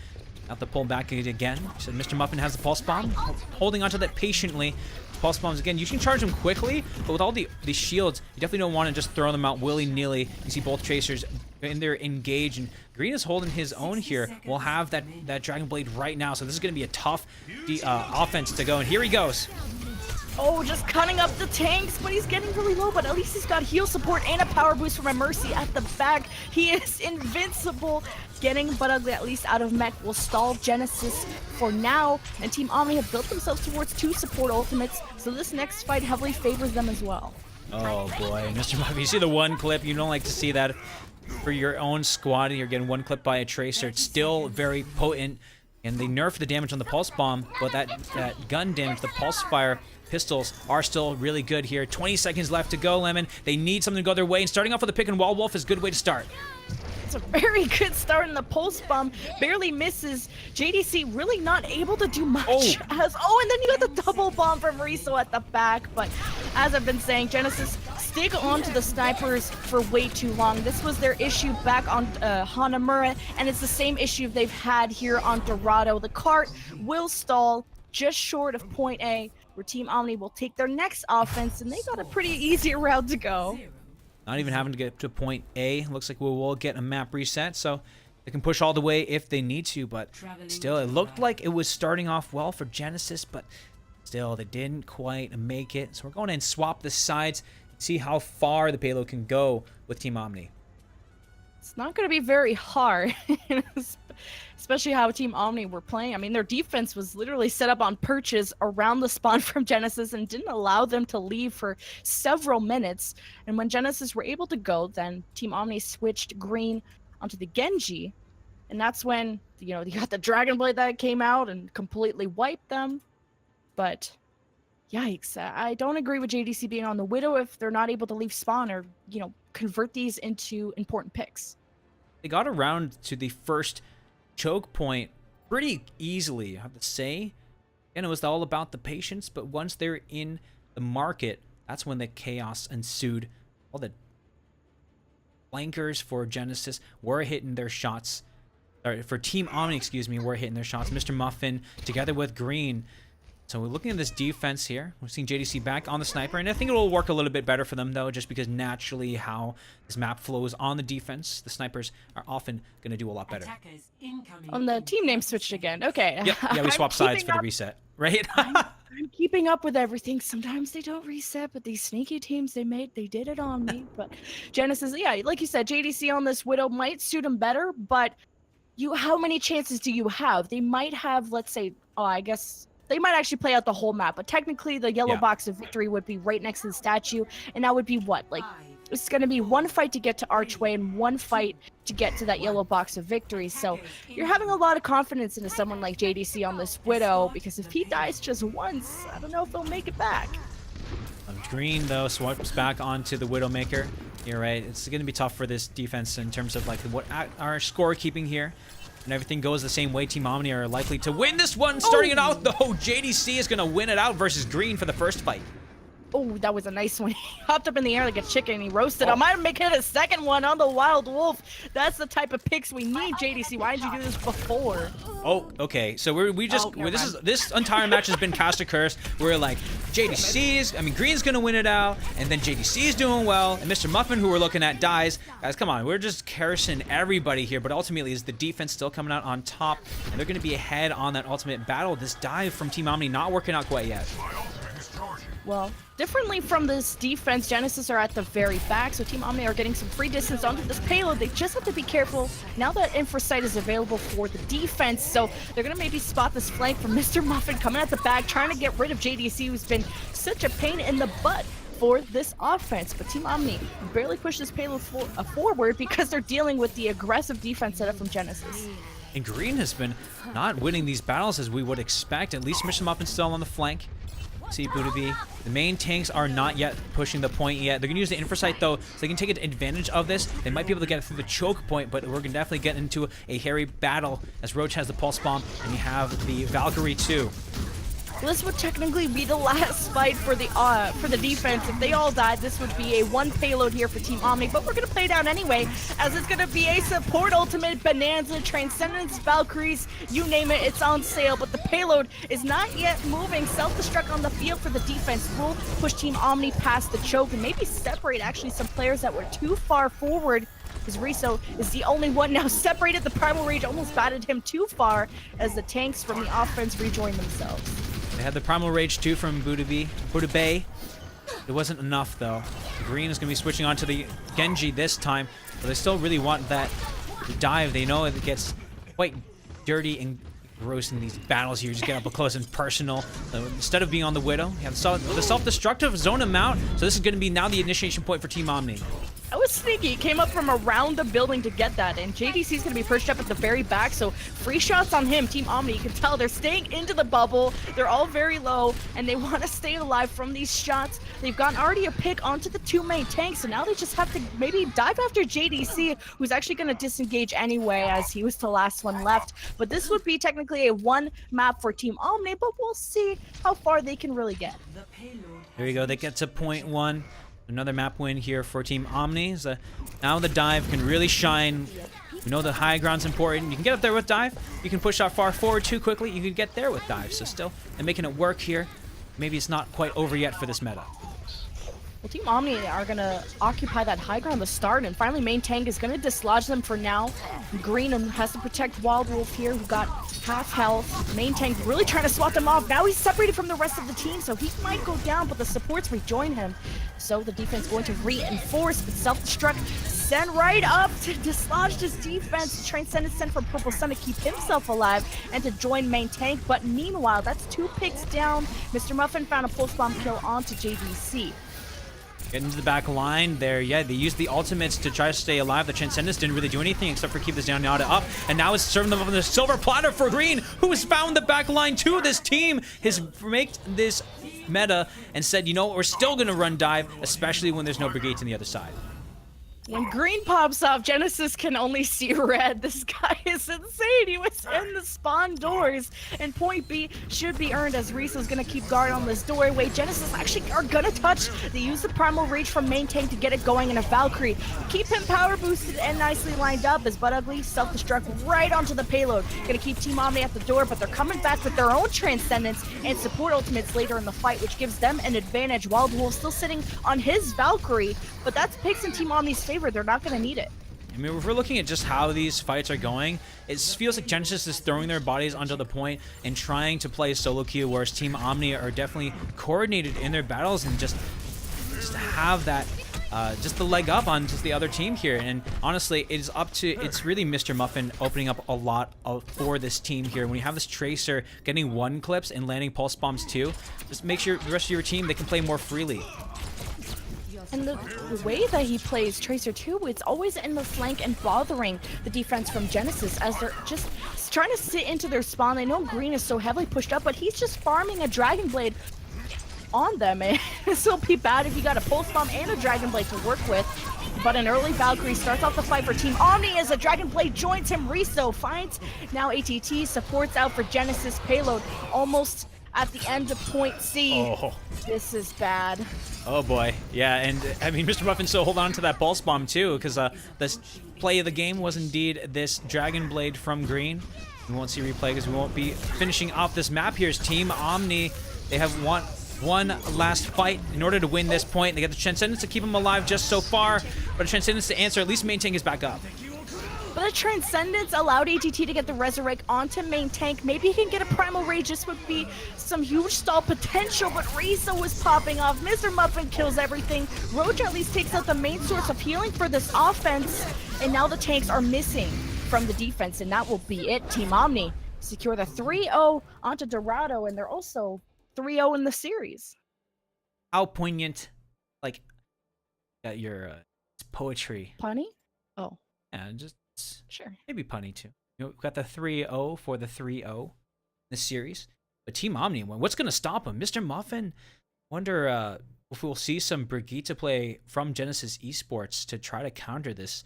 [SPEAKER 2] Have to pull back it again. So Mr. Muffin has the pulse bomb, holding onto that patiently. Pulse bombs again. You can charge them quickly, but with all the shields, you definitely don't want to just throw them out willy-nilly. You see both Tracers in there engaged, and Green is holding his own here. We'll have that Dragon Blade right now, so this is going to be a tough offense to go, and here he goes.
[SPEAKER 1] Oh, just cutting up the tanks, but he's getting really low, but at least he's got heal support and a power boost from a Mercy at the back. He is invincible. Getting But Ugly at least out of mech will stall Genesis for now, and Team Omni have built themselves towards 2 support ultimates, so this next fight heavily favors them as well.
[SPEAKER 2] Oh boy, Mr. Muffin, you see the one clip, you don't like to see that for your own squad, you're getting one clip by a Tracer. It's still very potent, and they nerfed the damage on the pulse bomb, but that gun damage, the pulse fire pistols are still really good here. 20 seconds left to go, Lemon. They need something to go their way, and starting off with a pick and wall wolf is a good way to start.
[SPEAKER 1] It's a very good start, and the pulse bomb barely misses. JDC really not able to do much. And then you got the double bomb from Riso at the back. But as I've been saying, Genesis stick onto the snipers for way too long. This was their issue back on Hanamura, and it's the same issue they've had here on Dorado. The cart will stall just short of point A, where Team Omni will take their next offense, and they got a pretty easy route to go.
[SPEAKER 2] Not even having to get to point A. Looks like we will get a map reset, so they can push all the way if they need to, but still, it looked like it was starting off well for Genesis, but still, they didn't quite make it. So we're going to swap the sides, see how far the payload can go with Team Omni.
[SPEAKER 1] It's not going to be very hard, especially how Team Omni were playing. I mean, their defense was literally set up on perches around the spawn from Genesis and didn't allow them to leave for several minutes. And when Genesis were able to go, then Team Omni switched Green onto the Genji. And that's when, you know, you got the Dragon Blade that came out and completely wiped them. But yikes, I don't agree with JDC being on the Widow if they're not able to leave spawn or, you know, convert these into important picks.
[SPEAKER 2] They got around to the first choke point pretty easily, I have to say. And it was all about the patience, but once they're in the market, that's when the chaos ensued. All the flankers for Genesis were hitting their shots. Or for Team Omni, excuse me, were hitting their shots. Mr. Muffin together with Green. So we're looking at this defense here. We're seeing JDC back on the sniper, and I think it will work a little bit better for them, though, just because naturally how this map flows on the defense, the snipers are often going to do a lot better.
[SPEAKER 1] On the team name switched again. Okay.
[SPEAKER 2] Yeah, we swapped sides for the reset, right?
[SPEAKER 1] I'm keeping up with everything. Sometimes they don't reset, but these sneaky teams they did it on me. But Genesis, yeah, like you said, JDC on this Widow might suit them better, but how many chances do you have? They might have, let's say, I guess they might actually play out the whole map, but technically the yellow box of victory would be right next to the statue, and that would be what, like It's going to be one fight to get to Archway and one fight to get to that yellow box of victory. So you're having a lot of confidence into someone like JDC on this Widow, because if he dies just once, I don't know if he'll make it back.
[SPEAKER 2] Green, though, swipes back onto the Widowmaker. You're right. It's going to be tough for this defense in terms of like what our scorekeeping here. And everything goes the same way. Team Omni are likely to win this one. Starting it out, though, JDC is going to win it out versus Green for the first fight.
[SPEAKER 1] Oh, that was a nice one. He hopped up in the air like a chicken and he roasted him. I'm making it a second one on the Wild Wolf. That's the type of picks we need, JDC. Why didn't you do this before?
[SPEAKER 2] Oh, okay. So this entire match has been cast a curse. We're like Green's gonna win it out, and then JDC is doing well, and Mr. Muffin, who we're looking at, dies. Guys, come on, we're just cursing everybody here, but ultimately is the defense still coming out on top, and they're gonna be ahead on that ultimate battle. This dive from Team Omni not working out quite yet.
[SPEAKER 1] Well, differently from this defense, Genesis are at the very back, so Team Omni are getting some free distance onto this payload. They just have to be careful now that Infrasight is available for the defense, so they're going to maybe spot this flank from Mr. Muffin coming at the back, trying to get rid of JDC, who's been such a pain in the butt for this offense. But Team Omni barely push this payload forward because they're dealing with the aggressive defense setup from Genesis.
[SPEAKER 2] And Green has been not winning these battles as we would expect. At least Mr. Muffin's still on the flank. See Budabi. The main tanks are not yet pushing the point yet. They're going to use the Infrasight, though, so they can take advantage of this. They might be able to get through the choke point, but we're going to definitely get into a hairy battle as Roach has the Pulse Bomb, and you have the Valkyrie, too.
[SPEAKER 1] This would technically be the last fight for the defense. If they all died, this would be a one payload here for Team Omni, but we're going to play down anyway, as it's going to be a support ultimate, Bonanza, Transcendence, Valkyries, you name it, it's on sale, but the payload is not yet moving. Self-destruct on the field for the defense will push Team Omni past the choke and maybe separate actually some players that were too far forward, as Riso is the only one now separated. The Primal Rage almost batted him too far as the tanks from the offense rejoin themselves.
[SPEAKER 2] They had the Primal Rage too from Budabi. It wasn't enough, though. Green is going to be switching on to the Genji this time, but they still really want that dive. They know it gets quite dirty and gross in these battles here. You just get up close and personal. So instead of being on the Widow, you have the self-destructive zone him out. So this is going to be now the initiation point for Team Omni.
[SPEAKER 1] That was sneaky. It came up from around the building to get that, and JDC is going to be perched up at the very back, so free shots on him. Team Omni, you can tell they're staying into the bubble. They're all very low, and they want to stay alive from these shots. They've gotten already a pick onto the two main tanks, so now they just have to maybe dive after JDC, who's actually going to disengage anyway, as he was the last one left. But this would be technically a one map for Team Omni, but we'll see how far they can really get.
[SPEAKER 2] There you go. They get to point one. Another map win here for Team Omni. So now the dive can really shine. We know the high ground's important. You can get up there with dive. You can push out far forward too quickly. You can get there with dive. So still, they're making it work here. Maybe it's not quite over yet for this meta.
[SPEAKER 1] Well, Team Omni are going to occupy that high ground to start, and finally main tank is going to dislodge them for now. Green has to protect Wild Wolf here, who got half health. Main tank really trying to swat them off. Now he's separated from the rest of the team, so he might go down, but the supports rejoin him. So the defense going to reinforce, but self-destruct send right up to dislodge this defense. Transcendence sent from Purple Sun to keep himself alive and to join main tank, but meanwhile, that's two picks down. Mr. Muffin found a pulse bomb kill onto JDC.
[SPEAKER 2] Getting into the back line there. Yeah, they used the ultimates to try to stay alive. The Transcendence didn't really do anything except for keep this Zenyatta up. And now it's serving them up on the silver platter for Green, who has found the back line to this team. Has made this meta and said, you know what, we're still going to run dive, especially when there's no brigades on the other side.
[SPEAKER 1] When Green pops off, Genesis can only see red. This guy is insane. He was in the spawn doors. And point B should be earned as Riso's going to keep guard on this doorway. Genesis actually are going to touch. They use the Primal Rage from main tank to get it going in a Valkyrie. Keep him power boosted and nicely lined up as Bud Ugly self-destruct right onto the payload. Going to keep Team Omni at the door, but they're coming back with their own Transcendence and support ultimates later in the fight, which gives them an advantage. Wild Wolf still sitting on his Valkyrie, but that's picks in Team Omni's favor. They're not going to need it.
[SPEAKER 2] I mean, if we're looking at just how these fights are going, it feels like Genesis is throwing their bodies onto the point and trying to play solo queue, whereas Team Omni are definitely coordinated in their battles and just have that, just the leg up on just the other team here. And honestly, it's really Mr. Muffin opening up a lot for this team here. When you have this Tracer getting one clips and landing pulse bombs too, just make sure the rest of your team, they can play more freely.
[SPEAKER 1] And the way that he plays Tracer too, it's always in the flank and bothering the defense from Genesis as they're just trying to sit into their spawn. They know Green is so heavily pushed up, but he's just farming a Dragon Blade on them. And it'll be bad if you got a Pulse Bomb and a Dragon Blade to work with. But an early Valkyrie starts off the fight for Team Omni as a Dragon Blade joins him. Riso finds now ATT, supports out for Genesis. Payload almost at the end of point C.
[SPEAKER 2] Oh.
[SPEAKER 1] This is bad.
[SPEAKER 2] Oh boy, yeah, and I mean, Mr. Muffin still hold on to that pulse bomb too, because this play of the game was indeed this Dragon Blade from Green. We won't see replay because we won't be finishing off this map. Here's Team Omni. They have one last fight in order to win this point. They get the Transcendence to keep him alive just so far, but a Transcendence to answer, at least maintain his back up.
[SPEAKER 1] But the Transcendence allowed ATT to get the Resurrect onto main tank. Maybe he can get a Primal Rage. This would be some huge stall potential, but Riso was popping off. Mr. Muffin kills everything. Roach at least takes out the main source of healing for this offense, and now the tanks are missing from the defense, and that will be it. Team Omni secure the 3-0 onto Dorado, and they're also 3-0 in the series.
[SPEAKER 2] How poignant, like, your poetry.
[SPEAKER 1] Punny? Oh.
[SPEAKER 2] Yeah, just
[SPEAKER 1] Sure.
[SPEAKER 2] maybe punny too. You know, we've got the 3-0 for the 3-0 in this series. But Team Omni, what's going to stop him? Mr. Muffin, wonder if we'll see some Brigitte play from Genesis Esports to try to counter this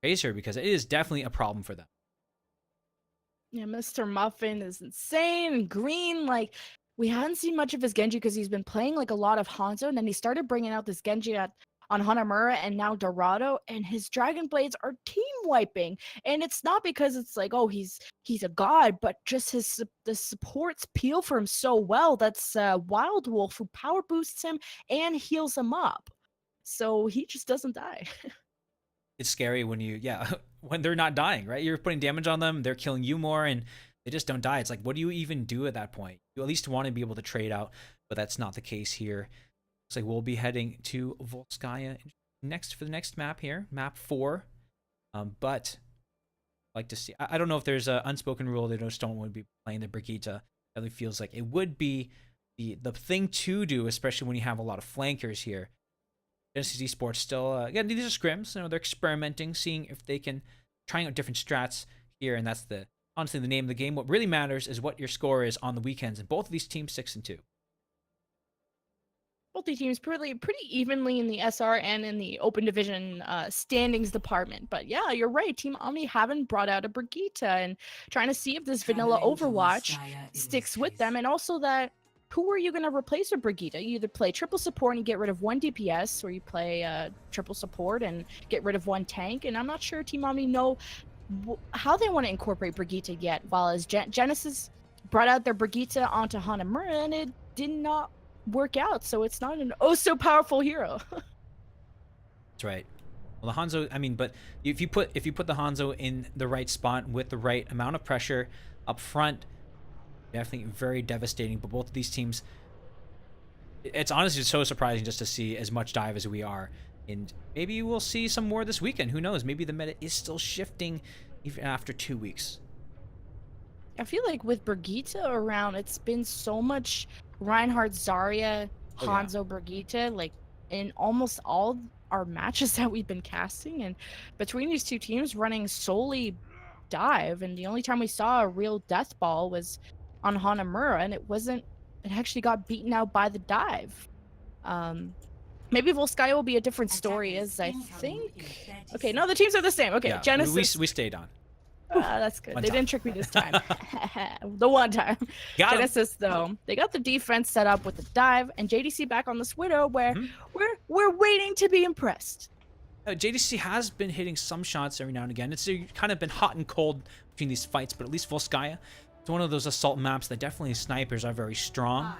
[SPEAKER 2] Tracer, because it is definitely a problem for them.
[SPEAKER 1] Yeah, Mr. Muffin is insane. Green, like, we haven't seen much of his Genji because he's been playing like a lot of Hanzo, and then he started bringing out this Genji on Hanamura and now Dorado, and his Dragon Blades are team wiping. And it's not because it's like, oh, he's a god, but just the supports peel for him so well. That's Wild Wolf, who power boosts him and heals him up, so he just doesn't die.
[SPEAKER 2] It's scary when when they're not dying, right? You're putting damage on them, they're killing you more, and they just don't die. It's like, what do you even do at that point? You at least want to be able to trade out, but that's not the case here. Looks like we'll be heading to Volskaya next for the next map here, map 4. But I'd like to see. I don't know if there's an unspoken rule they just don't want to be playing the Brigitte. It really feels like it would be the thing to do, especially when you have a lot of flankers here. Genesis Esports still, again, these are scrims. You know, they're experimenting, seeing if they can trying out different strats here, and that's honestly the name of the game. What really matters is what your score is on the weekends, and both of these teams 6-2.
[SPEAKER 1] Both the teams pretty evenly in the SR and in the open division standings department. But yeah, you're right. Team Omni haven't brought out a Brigitte, and trying to see if this vanilla Overwatch sticks with them, and also that who are you going to replace with Brigitte? You either play triple support and get rid of one DPS, or you play triple support and get rid of one tank. And I'm not sure Team Omni know how they want to incorporate Brigitte yet, while as Genesis brought out their Brigitte onto Hanamura, and it did not work out, so it's not an so powerful hero.
[SPEAKER 2] That's right. Well, the Hanzo, I mean, but if you put the Hanzo in the right spot with the right amount of pressure up front, definitely very devastating. But both of these teams, it's honestly so surprising just to see as much dive as we are, and maybe we'll see some more this weekend. Who knows? Maybe the meta is still shifting even after 2 weeks.
[SPEAKER 1] I feel like with Brigitte around, it's been so much Reinhardt, Zarya, Hanzo, Brigitte, like in almost all our matches that we've been casting, and between these two teams running solely dive, and the only time we saw a real death ball was on Hanamura, and it actually got beaten out by the dive. Maybe Volskaya will be a different story, as I think. Okay, no, the teams are the same. Okay, yeah, Genesis.
[SPEAKER 2] We stayed on.
[SPEAKER 1] That's good. They didn't trick me this time. The one time. Genesis, though, they got the defense set up with the dive, and JDC back on this Widow, where we're waiting to be impressed.
[SPEAKER 2] JDC has been hitting some shots every now and again. It's kind of been hot and cold between these fights, but at least Volskaya, it's one of those assault maps that definitely snipers are very strong.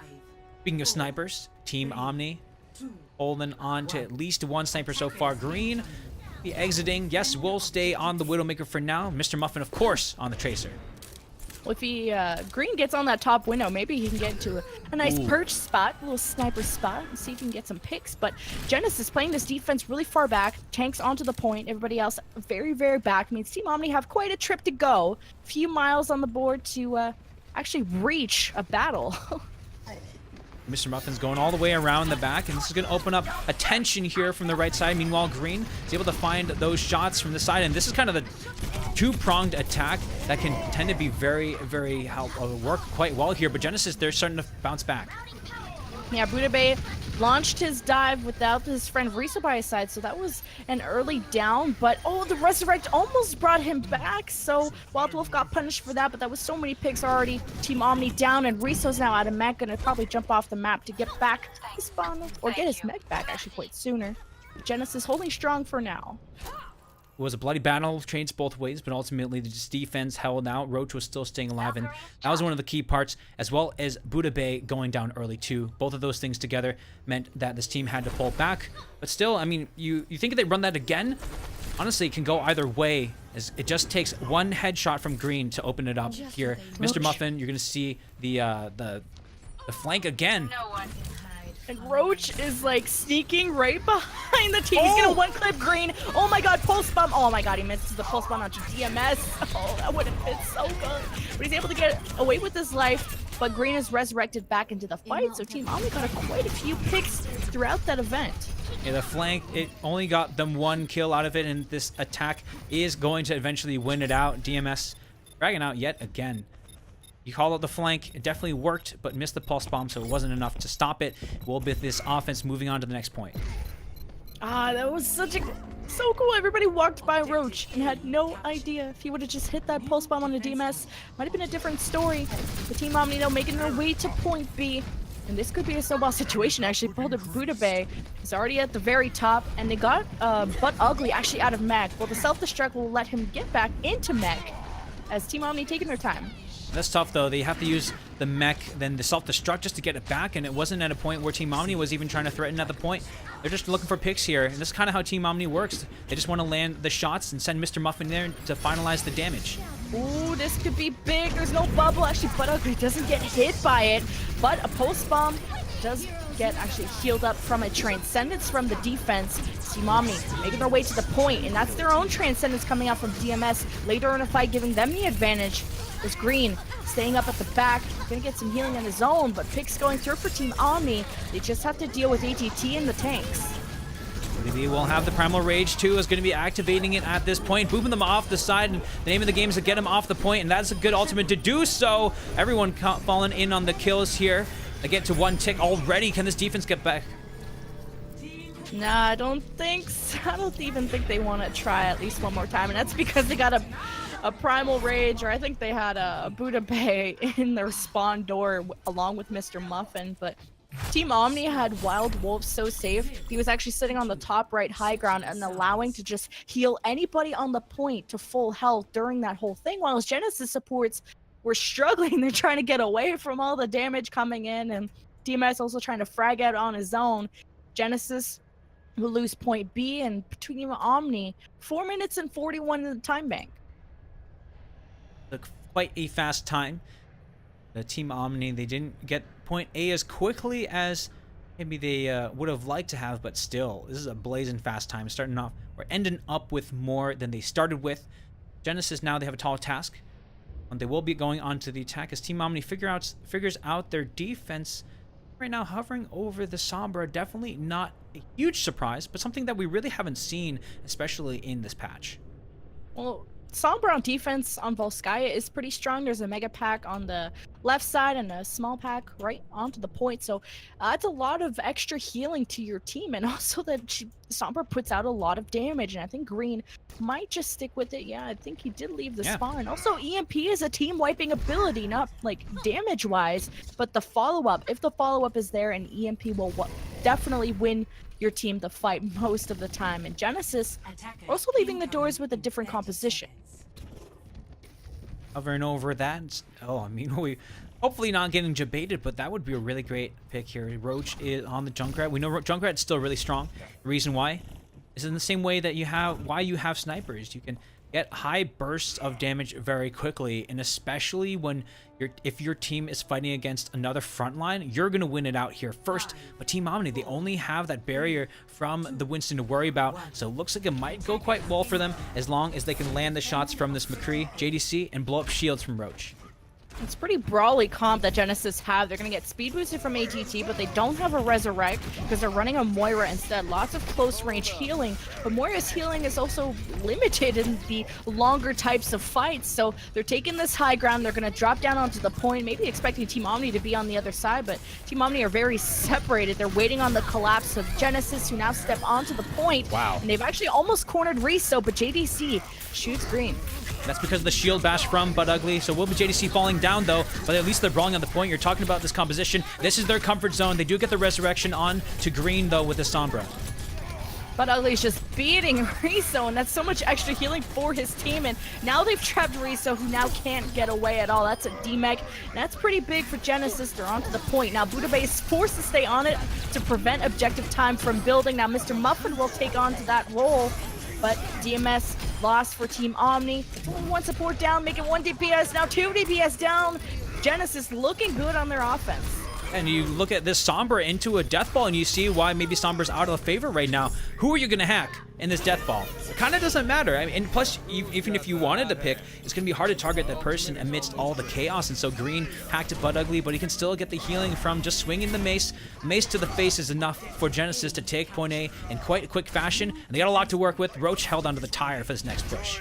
[SPEAKER 2] Speaking of snipers, Team Omni holding on to at least one sniper so far. Green be exiting. Yes, we'll stay on the Widowmaker for now. Mr. Muffin, of course, on the Tracer.
[SPEAKER 1] Well, if Green gets on that top window, maybe he can get into a nice perch spot, a little sniper spot, and see if he can get some picks. But Genesis playing this defense really far back, tanks onto the point, everybody else very, very back. Means Team Omni have quite a trip to go. A few miles on the board to actually reach a battle.
[SPEAKER 2] Mr. Muffin's going all the way around the back, and this is going to open up a tension here from the right side. Meanwhile, Green is able to find those shots from the side, and this is kind of the two-pronged attack that can tend to be very, very work quite well here. But Genesis, they're starting to bounce back.
[SPEAKER 1] Yeah, Budabe launched his dive without his friend Risa by his side, so that was an early down, but oh, the Resurrect almost brought him back, so Wild Wolf got punished for that, but that was so many picks already. Team Omni down, and Riso's now out of mech, gonna probably jump off the map to get back his spawn, or get his mech back actually quite sooner. Genesis holding strong for now.
[SPEAKER 2] It was a bloody battle, changed both ways, but ultimately the defense held out. Roach was still staying alive, and that was one of the key parts, as well as Buda Bay going down early too. Both of those things together meant that this team had to pull back. But still, I mean, you think if they run that again, honestly, it can go either way, as it just takes one headshot from Green to open it up here. Mr. Muffin, you're going to see the flank again.
[SPEAKER 1] And Roach is like sneaking right behind the team. He's gonna one-clip Green. Oh my god, pulse bomb. Oh my god, he misses the pulse bomb onto DMS. Oh, that would have been so good. But he's able to get away with his life. But Green is resurrected back into the fight. So Team Omni got quite a few picks throughout that event.
[SPEAKER 2] Yeah, the flank, it only got them one kill out of it, and this attack is going to eventually win it out. DMS dragging out yet again. You call out the flank, it definitely worked, but missed the pulse bomb, so it wasn't enough to stop it. We'll be this offense moving on to the next point.
[SPEAKER 1] That was so cool. Everybody walked by Roach and had no idea. If he would have just hit that pulse bomb on the DMS, might have been a different story. The Team Omni now making their way to point B. And this could be a snowball situation, actually. Buda Bay is already at the very top, and they got Butt Ugly actually out of mech. Well, the self-destruct will let him get back into mech, as Team Omni taking their time.
[SPEAKER 2] That's tough, though. They have to use the mech, then the self-destruct just to get it back, and it wasn't at a point where Team Omni was even trying to threaten at the point. They're just looking for picks here, and this is kind of how Team Omni works. They just want to land the shots and send Mr. Muffin there to finalize the damage.
[SPEAKER 1] Ooh, this could be big. There's no bubble. Actually, Butt Ugly doesn't get hit by it, but a pulse bomb does get actually healed up from a Transcendence from the defense. Team Omni making their way to the point, and that's their own Transcendence coming out from DMS later in the fight, giving them the advantage. There's Green staying up at the back, gonna get some healing on his own, but picks going through for Team Omni. They just have to deal with ATT and the tanks.
[SPEAKER 2] We will have the Primal Rage too, is going to be activating it at this point, booping them off the side, and the name of the game is to get them off the point, and that's a good ultimate to do so. Everyone falling in on the kills here. They get to one tick already. Can this defense get back?
[SPEAKER 1] Nah, I don't think so. I don't even think they want to try at least one more time, and that's because they got a Primal Rage, or I think they had a Buda Bay in their spawn door along with Mr. Muffin, but Team Omni had Wild Wolf so safe. He was actually sitting on the top right high ground and allowing to just heal anybody on the point to full health during that whole thing, while his Genesis supports were struggling. They're trying to get away from all the damage coming in, and DMS also trying to frag out on his own. Genesis will lose point B, and between Omni, 4 minutes and 41 in the time bank.
[SPEAKER 2] Quite a fast time. The Team Omni, they didn't get point A as quickly as maybe they would have liked to have, but still, this is a blazing fast time. Starting off, or ending up with more than they started with. Genesis now, they have a tall task. And they will be going on to the attack as Team Omni figures out their defense. Right now, hovering over the Sombra, definitely not a huge surprise, but something that we really haven't seen, especially in this patch.
[SPEAKER 1] Well, Sombra on defense on Volskaya is pretty strong. There's a mega pack on the left side and a small pack right onto the point. So it's a lot of extra healing to your team. And also that Sombra puts out a lot of damage. And I think Green might just stick with it. Yeah, I think he did leave the spawn. Also, EMP is a team wiping ability, not like damage wise, but the follow-up. If the follow-up is there, and EMP will definitely win your team the fight most of the time. And Genesis also leaving the doors with a different composition.
[SPEAKER 2] Hovering over that. Oh, I mean, we hopefully not getting debated, but that would be a really great pick here. Roach is on the Junkrat. We know Junkrat's still really strong. The reason why is in the same way that you have snipers. You can get high bursts of damage very quickly, and especially when if your team is fighting against another frontline, you're gonna win it out here first. But Team Omni, they only have that barrier from the Winston to worry about, so it looks like it might go quite well for them as long as they can land the shots from this McCree, JDC, and blow up shields from Roach.
[SPEAKER 1] It's pretty brawly comp that Genesis have. They're going to get speed boosted from ATT, but they don't have a Resurrect because they're running a Moira instead. Lots of close range healing, but Moira's healing is also limited in the longer types of fights. So they're taking this high ground. They're going to drop down onto the point, maybe expecting Team Omni to be on the other side, but Team Omni are very separated. They're waiting on the collapse of Genesis, who now step onto the point.
[SPEAKER 2] Wow.
[SPEAKER 1] And they've actually almost cornered Riso, but JDC shoots green.
[SPEAKER 2] That's because of the shield bash from Bud Ugly. So will be JDC falling down though, but at least they're brawling on the point. You're talking about this composition. This is their comfort zone. They do get the resurrection on to green though with the Sombra.
[SPEAKER 1] But Ugly's just beating Riso, and that's so much extra healing for his team. And now they've trapped Riso, who now can't get away at all. That's a DMEC, and that's pretty big for Genesis. They're onto the point. Now Budabe is forced to stay on it to prevent objective time from building. Now Mr. Muffin will take on to that role, but DMS lost for Team Omni. Only one support down, making 1 DPS, now 2 DPS down. Genesis looking good on their offense.
[SPEAKER 2] And you look at this Sombra into a Death Ball and you see why maybe Sombra's out of favor right now. Who are you going to hack in this Death Ball? It kind of doesn't matter. I mean, and plus, even if you wanted to pick, it's going to be hard to target that person amidst all the chaos. And so Green hacked Bud Ugly, but he can still get the healing from just swinging the mace. Mace to the face is enough for Genesis to take point A in quite a quick fashion. And they got a lot to work with. Roach held onto the tire for this next push.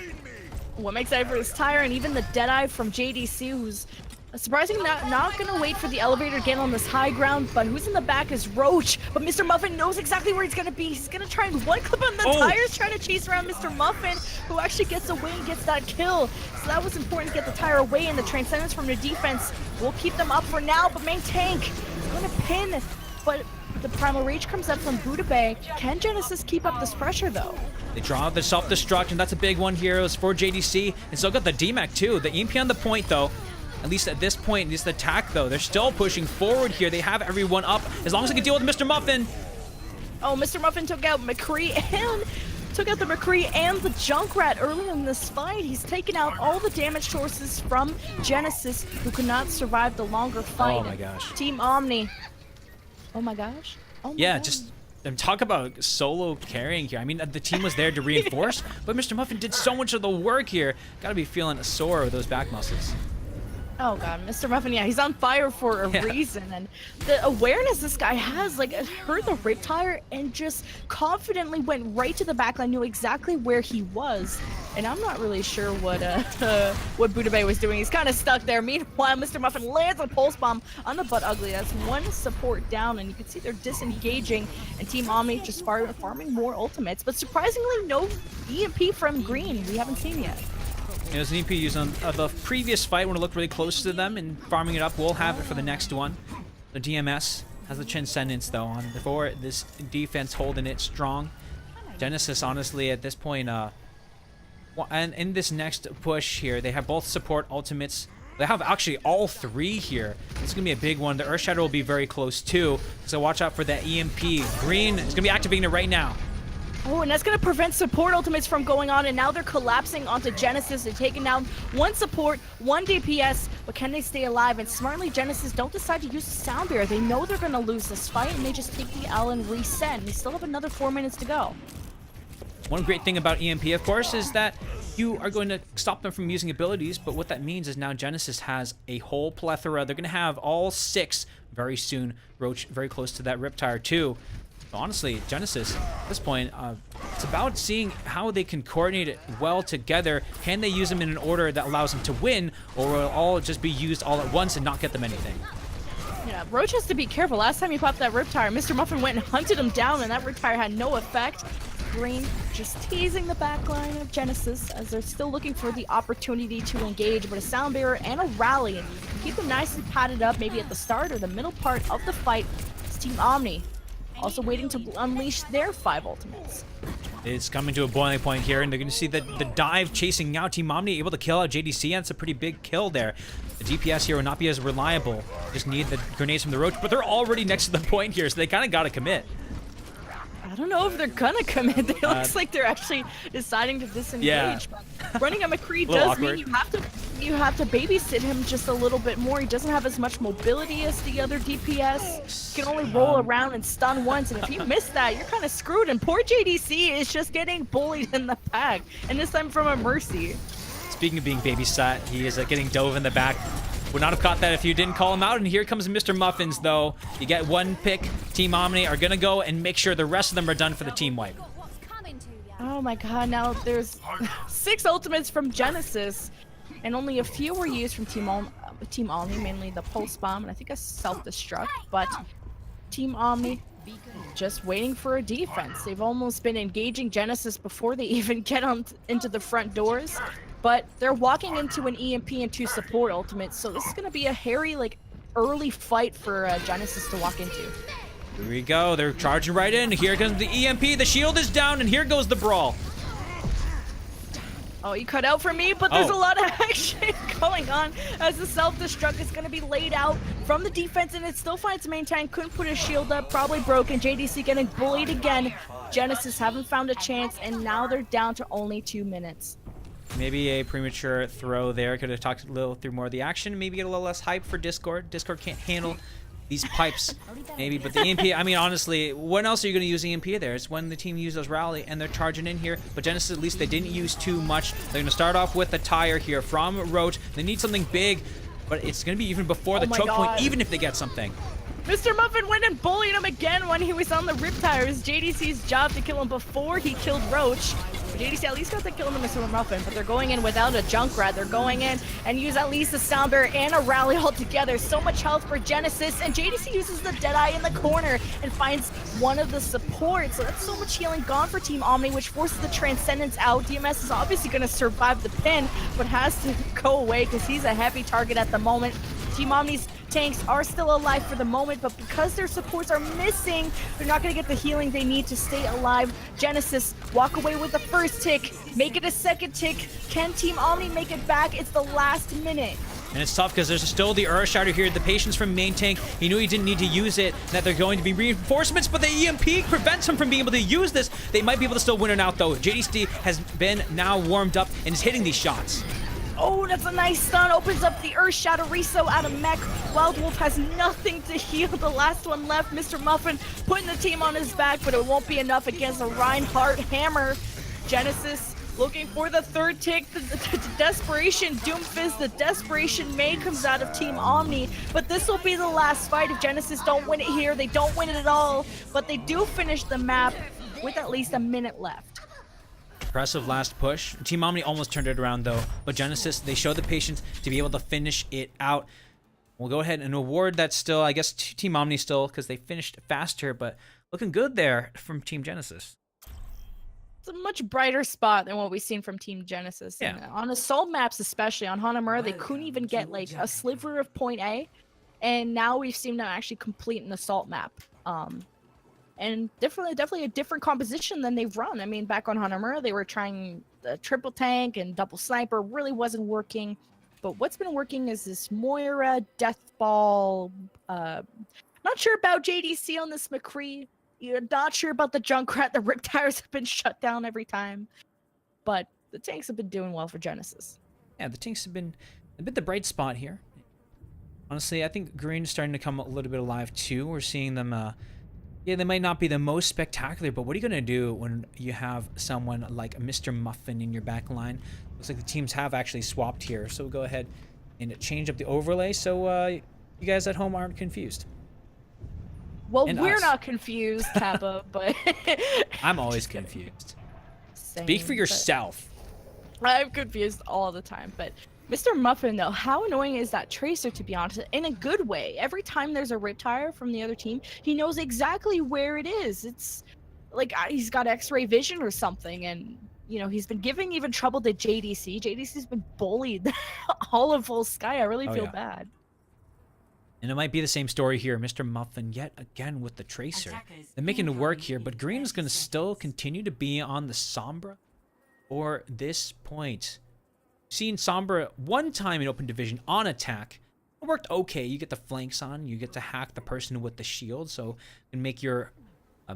[SPEAKER 1] What makes it for his tire, and even the Deadeye from JDC, who's surprisingly not going to wait for the elevator to get on this high ground, but who's in the back is Roach. But Mr. Muffin knows exactly where he's going to be. He's going to try and one clip on the tires, trying to chase around Mr. Muffin, who actually gets away and gets that kill. So that was important to get the tire away, and the Transcendence from the defense will keep them up for now, but main tank is going to pin. But the Primal Rage comes up from Budabe. Can Genesis keep up this pressure, though?
[SPEAKER 2] They draw the self-destruct, and that's a big one here. It was for JDC, and still got the DMAC too. The EMP on the point, though. At least at this point, this attack, though, they're still pushing forward here. They have everyone up as long as they can deal with Mr. Muffin.
[SPEAKER 1] Oh, Mr. Muffin took out McCree and took out the McCree and the Junkrat early in this fight. He's taken out all the damage sources from Genesis, who could not survive the longer fight.
[SPEAKER 2] Oh my gosh.
[SPEAKER 1] Team Omni. Oh my gosh. Oh my
[SPEAKER 2] Yeah,
[SPEAKER 1] God.
[SPEAKER 2] just talk about solo carrying here. I mean, the team was there to reinforce, but Mr. Muffin did so much of the work here. Gotta be feeling sore with those back muscles.
[SPEAKER 1] Oh god, Mr. Muffin, yeah, he's on fire for a reason, and the awareness this guy has, like, heard the rip tire and just confidently went right to the backline, knew exactly where he was, and I'm not really sure what Budabe was doing. He's kind of stuck there. Meanwhile, Mr. Muffin lands a pulse bomb on the Bud Ugly. That's one support down, and you can see they're disengaging, and Team Omni just farming more ultimates, but surprisingly, no EMP from Green. We haven't seen yet.
[SPEAKER 2] It was an EP used on the previous fight when it looked really close to them, and farming it up. We'll have it for the next one. The DMS has the Transcendence, though, on for this defense, holding it strong. Genesis, honestly, at this point, and in this next push here, they have both support ultimates. They have actually all three here. It's going to be a big one. The Earth Shadow will be very close, too. So watch out for that EMP. Green is going to be activating it right now.
[SPEAKER 1] Oh, and that's going to prevent support ultimates from going on, and now they're collapsing onto Genesis. They're taking down one support, one DPS, but can they stay alive? And smartly, Genesis don't decide to use the Sound Barrier. They know they're going to lose this fight, and they just take the L and reset. And they still have another 4 minutes to go.
[SPEAKER 2] One great thing about EMP, of course, is that you are going to stop them from using abilities, but what that means is now Genesis has a whole plethora. They're going to have all 6 very soon. Roach very close to that Riptire, too. Honestly, Genesis, at this point, it's about seeing how they can coordinate it well together. Can they use them in an order that allows them to win, or will it all just be used all at once and not get them anything?
[SPEAKER 1] Yeah, Roach has to be careful. Last time he popped that Riptire, Mr. Muffin went and hunted him down, and that Riptire had no effect. Green just teasing the backline of Genesis as they're still looking for the opportunity to engage, but a Sound Barrier and a rally, and keep them nicely padded up maybe at the start or the middle part of the fight. It's Team Omni also waiting to unleash their 5 ultimates.
[SPEAKER 2] It's coming to a boiling point here, and they're going to see the dive chasing out. Team Omni able to kill out JDC, and it's a pretty big kill there. The DPS here will not be as reliable. Just need the grenades from the Roach, but they're already next to the point here, so they kind of got to commit.
[SPEAKER 1] I don't know if they're gonna commit. It looks like they're actually deciding to disengage.
[SPEAKER 2] Yeah.
[SPEAKER 1] But running a McCree does
[SPEAKER 2] awkward.
[SPEAKER 1] mean you have to babysit him just a little bit more. He doesn't have as much mobility as the other DPS. He can only roll around and stun once, and if you miss that, you're kind of screwed. And poor JDC is just getting bullied in the pack, and this time from a Mercy.
[SPEAKER 2] Speaking of being babysat, he is getting dove in the back. Would not have caught that if you didn't call him out. And here comes Mr. Muffins, though. You get one pick. Team Omni are going to go and make sure the rest of them are done for the team wipe.
[SPEAKER 1] Oh my god, now there's 6 ultimates from Genesis, and only a few were used from Team Omni, mainly the Pulse Bomb, and I think a Self-Destruct, but Team Omni just waiting for a defense. They've almost been engaging Genesis before they even get into the front doors, but they're walking into an EMP and 2 support ultimates, so this is going to be a hairy, like, early fight for Genesis to walk into.
[SPEAKER 2] Here we go. They're charging right in. Here comes the EMP. The shield is down, and here goes the brawl.
[SPEAKER 1] Oh, you cut out for me, but there's a lot of action going on as the self-destruct is going to be laid out from the defense, and it still finds main tank. Couldn't put his shield up, probably broken. JDC getting bullied again. Genesis haven't found a chance, and now they're down to only 2 minutes.
[SPEAKER 2] Maybe a premature throw there. Could have talked a little through more of the action. Maybe get a little less hype for Discord. Discord can't handle these pipes, maybe, but the EMP, I mean, honestly, when else are you going to use EMP there? It's when the team uses rally and they're charging in here, but Genesis, at least they didn't use too much. They're going to start off with a tire here from Roach. They need something big, but it's going to be even before the choke point, even if they get something.
[SPEAKER 1] Mr. Muffin went and bullied him again when he was on the rip tires. JDC's job to kill him before he killed Roach. But JDC at least got the kill on Mr. Muffin, but they're going in without a Junkrat. They're going in and use at least a Sound Bear and a Rally all together. So much health for Genesis, and JDC uses the Deadeye in the corner and finds one of the supports. So that's so much healing gone for Team Omni, which forces the Transcendence out. DMS is obviously going to survive the pin, but has to go away because he's a heavy target at the moment. Team Omni's tanks are still alive for the moment, but because their supports are missing, they're not going to get the healing they need to stay alive. Genesis walk away with the first tick, make it a second tick. Can Team Omni make it back? It's the last minute.
[SPEAKER 2] And it's tough because there's still the Earth Shatter here. The patience from main tank, he knew he didn't need to use it, that they're going to be reinforcements, but the EMP prevents him from being able to use this. They might be able to still win it out, though. JDC has been now warmed up and is hitting these shots.
[SPEAKER 1] Oh, that's a nice stun. Opens up the Earth Shatter Riso out of mech. Wild Wolf has nothing to heal. The last one left. Mr. Muffin putting the team on his back, but it won't be enough against a Reinhardt hammer. Genesis looking for the third tick. The desperation Doomfist, the desperation May comes out of Team Omni. But this will be the last fight. If Genesis don't win it here, they don't win it at all. But they do finish the map with at least a minute left.
[SPEAKER 2] Impressive last push. Team Omni almost turned it around, though. But Genesis, they showed the patience to be able to finish it out. We'll go ahead and award that still, I guess, Team Omni still, because they finished faster, but looking good there from Team Genesis.
[SPEAKER 1] It's a much brighter spot than what we've seen from Team Genesis.
[SPEAKER 2] Yeah.
[SPEAKER 1] And on assault maps, especially on Hanamura, they couldn't even get like a sliver of point A, and now we've seen them actually complete an assault map. And definitely a different composition than they've run. I mean, back on Hanamura, they were trying the triple tank and double sniper, really wasn't working. But what's been working is this Moira, Deathball. Not sure about JDC on this McCree. You're not sure about the Junkrat. The rip tires have been shut down every time. But the tanks have been doing well for Genesis.
[SPEAKER 2] Yeah, the tanks have been a bit the bright spot here. Honestly, I think Green is starting to come a little bit alive too. We're seeing them, yeah, they might not be the most spectacular, but what are you going to do when you have someone like Mr. Muffin in your back line? Looks like the teams have actually swapped here, so we'll go ahead and change up the overlay so you guys at home aren't confused.
[SPEAKER 1] Well,
[SPEAKER 2] And
[SPEAKER 1] we're
[SPEAKER 2] us.
[SPEAKER 1] not confused, Kappa, but...
[SPEAKER 2] I'm always confused.
[SPEAKER 1] Same,
[SPEAKER 2] Speak for
[SPEAKER 1] but-
[SPEAKER 2] yourself.
[SPEAKER 1] I'm confused all the time, but Mr. Muffin, though, how annoying is that Tracer, to be honest? In a good way. Every time there's a rip tire from the other team, he knows exactly where it is. It's like he's got X-ray vision or something, and, you know, he's been giving even trouble to JDC. JDC's been bullied all of Full Sky. I really feel bad.
[SPEAKER 2] And it might be the same story here. Mr. Muffin yet again with the Tracer. They're making it work here, but Green is going to still continue to be on the Sombra for this point. Seen Sombra one time in Open Division on attack. It worked okay. You get the flanks on. You get to hack the person with the shield, so it can make your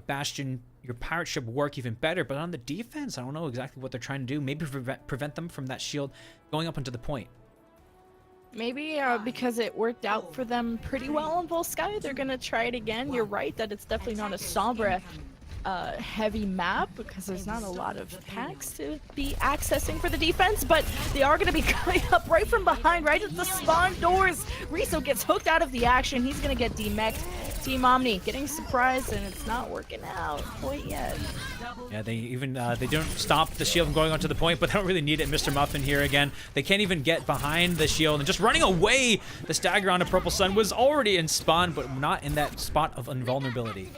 [SPEAKER 2] Bastion, your pirate ship work even better. But on the defense, I don't know exactly what they're trying to do. Maybe prevent them from that shield going up into the point.
[SPEAKER 1] Maybe because it worked out for them pretty well on Full Sky, they're going to try it again. You're right that it's definitely not a Sombra heavy map because there's not a lot of packs to be accessing for the defense, but they are going to be coming up right from behind, right at the spawn doors. Riso gets hooked out of the action. He's going to get demeched. Team Omni getting surprised, and it's not working out quite yet.
[SPEAKER 2] Yeah, they even they don't stop the shield from going onto the point, but they don't really need it. Mr. Muffin here again. They can't even get behind the shield and just running away. The stagger on a Purple Sun was already in spawn, but not in that spot of invulnerability.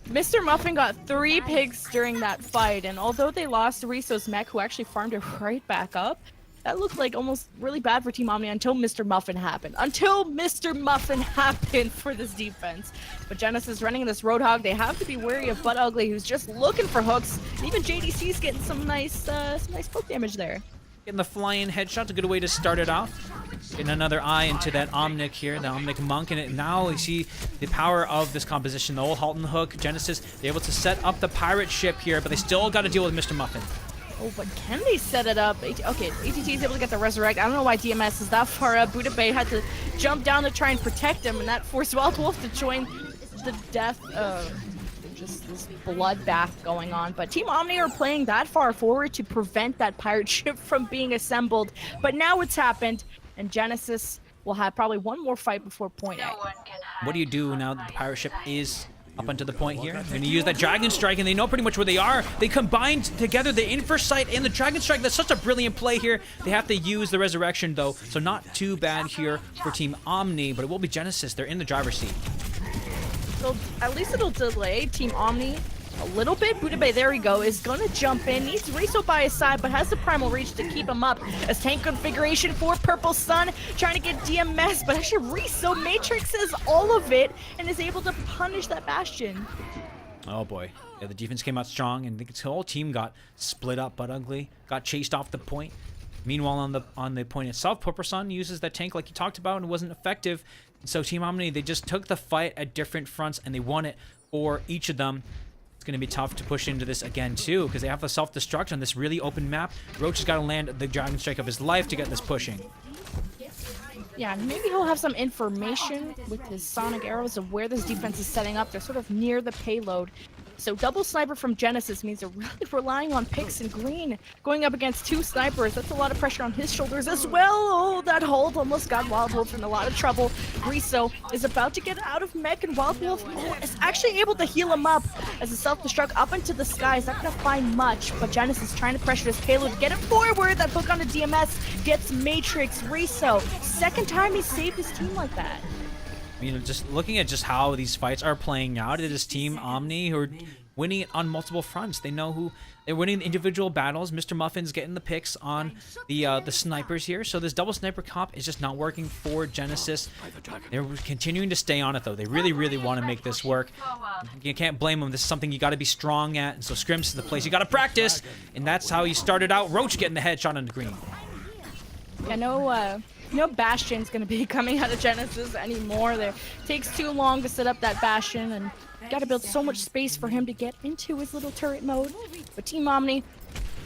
[SPEAKER 1] Mr. Muffin got 3 pigs during that fight, and although they lost Riso's mech, who actually farmed it right back up, that looked like almost really bad for Team Omni until Mr. Muffin happened. Until Mr. Muffin happened for this defense. But Genesis running this Roadhog, they have to be wary of Butt Ugly, who's just looking for hooks. And even JDC's getting some nice poke damage there.
[SPEAKER 2] Getting the flying headshot, a good way to start it off. Getting another eye into that Omnic here, the Omnic Monk, and now we see the power of this composition. The old Halton Hook, Genesis, they're able to set up the pirate ship here, but they still got to deal with Mr. Muffin.
[SPEAKER 1] Oh, but can they set it up? Okay, ATT is able to get the Resurrect. I don't know why DMS is that far up. Buddha Bay had to jump down to try and protect him, and that forced Wild Wolf to join the death of just this bloodbath going on. But Team Omni are playing that far forward to prevent that pirate ship from being assembled. But now it's happened, and Genesis will have probably one more fight before point A.
[SPEAKER 2] What do you do now that the pirate ship is up onto the point here? They're going to use that Dragon Strike, and they know pretty much where they are. They combined together the Inversight and the Dragon Strike. That's such a brilliant play here. They have to use the Resurrection, though, so not too bad here for Team Omni, but it will be Genesis. They're in the driver's seat.
[SPEAKER 1] So at least it'll delay Team Omni a little bit. Buddha Bay, there we go, is gonna jump in. Needs Riso by his side, but has the Primal Reach to keep him up. As tank configuration for Purple Sun, trying to get DMS, but actually Riso matrixes all of it and is able to punish that Bastion.
[SPEAKER 2] Oh boy. Yeah, the defense came out strong, and the whole team got split up, but ugly. Got chased off the point. Meanwhile, on the point itself, Purple Sun uses that tank like you talked about, and it wasn't effective. So Team Omni, they just took the fight at different fronts, and they won it for each of them. It's going to be tough to push into this again, too, because they have the self-destruct on this really open map. Roach has got to land the Dragon Strike of his life to get this pushing.
[SPEAKER 1] Yeah, maybe he'll have some information with his Sonic Arrows of where this defense is setting up. They're sort of near the payload. So double sniper from Genesis means they're really relying on Pix and Green. Going up against 2 snipers, that's a lot of pressure on his shoulders as well. Oh, that hold almost got Wild Wolf in a lot of trouble. Riso is about to get out of mech, and Wild Wolf is actually able to heal him up as a self-destruct up into the sky. He's not going to find much, but Genesis trying to pressure his payload to get it forward. That hook on the DMS gets Matrix. Riso, second time he saved his team like that.
[SPEAKER 2] You know, just looking at just how these fights are playing out, it is Team Omni who are winning it on multiple fronts. They know who they're winning the individual battles. Mr. Muffin's getting the picks on the snipers here, so this double sniper comp is just not working for Genesis. They're continuing to stay on it though. They really, really want to make this work. You can't blame them. This is something you got to be strong at, and so Scrim's the place you got to practice, and that's how you started out. Roach getting the headshot on the green.
[SPEAKER 1] Yeah, no Bastion's gonna be coming out of Genesis anymore. It takes too long to set up that Bastion, and gotta build so much space for him to get into his little turret mode. But Team Omni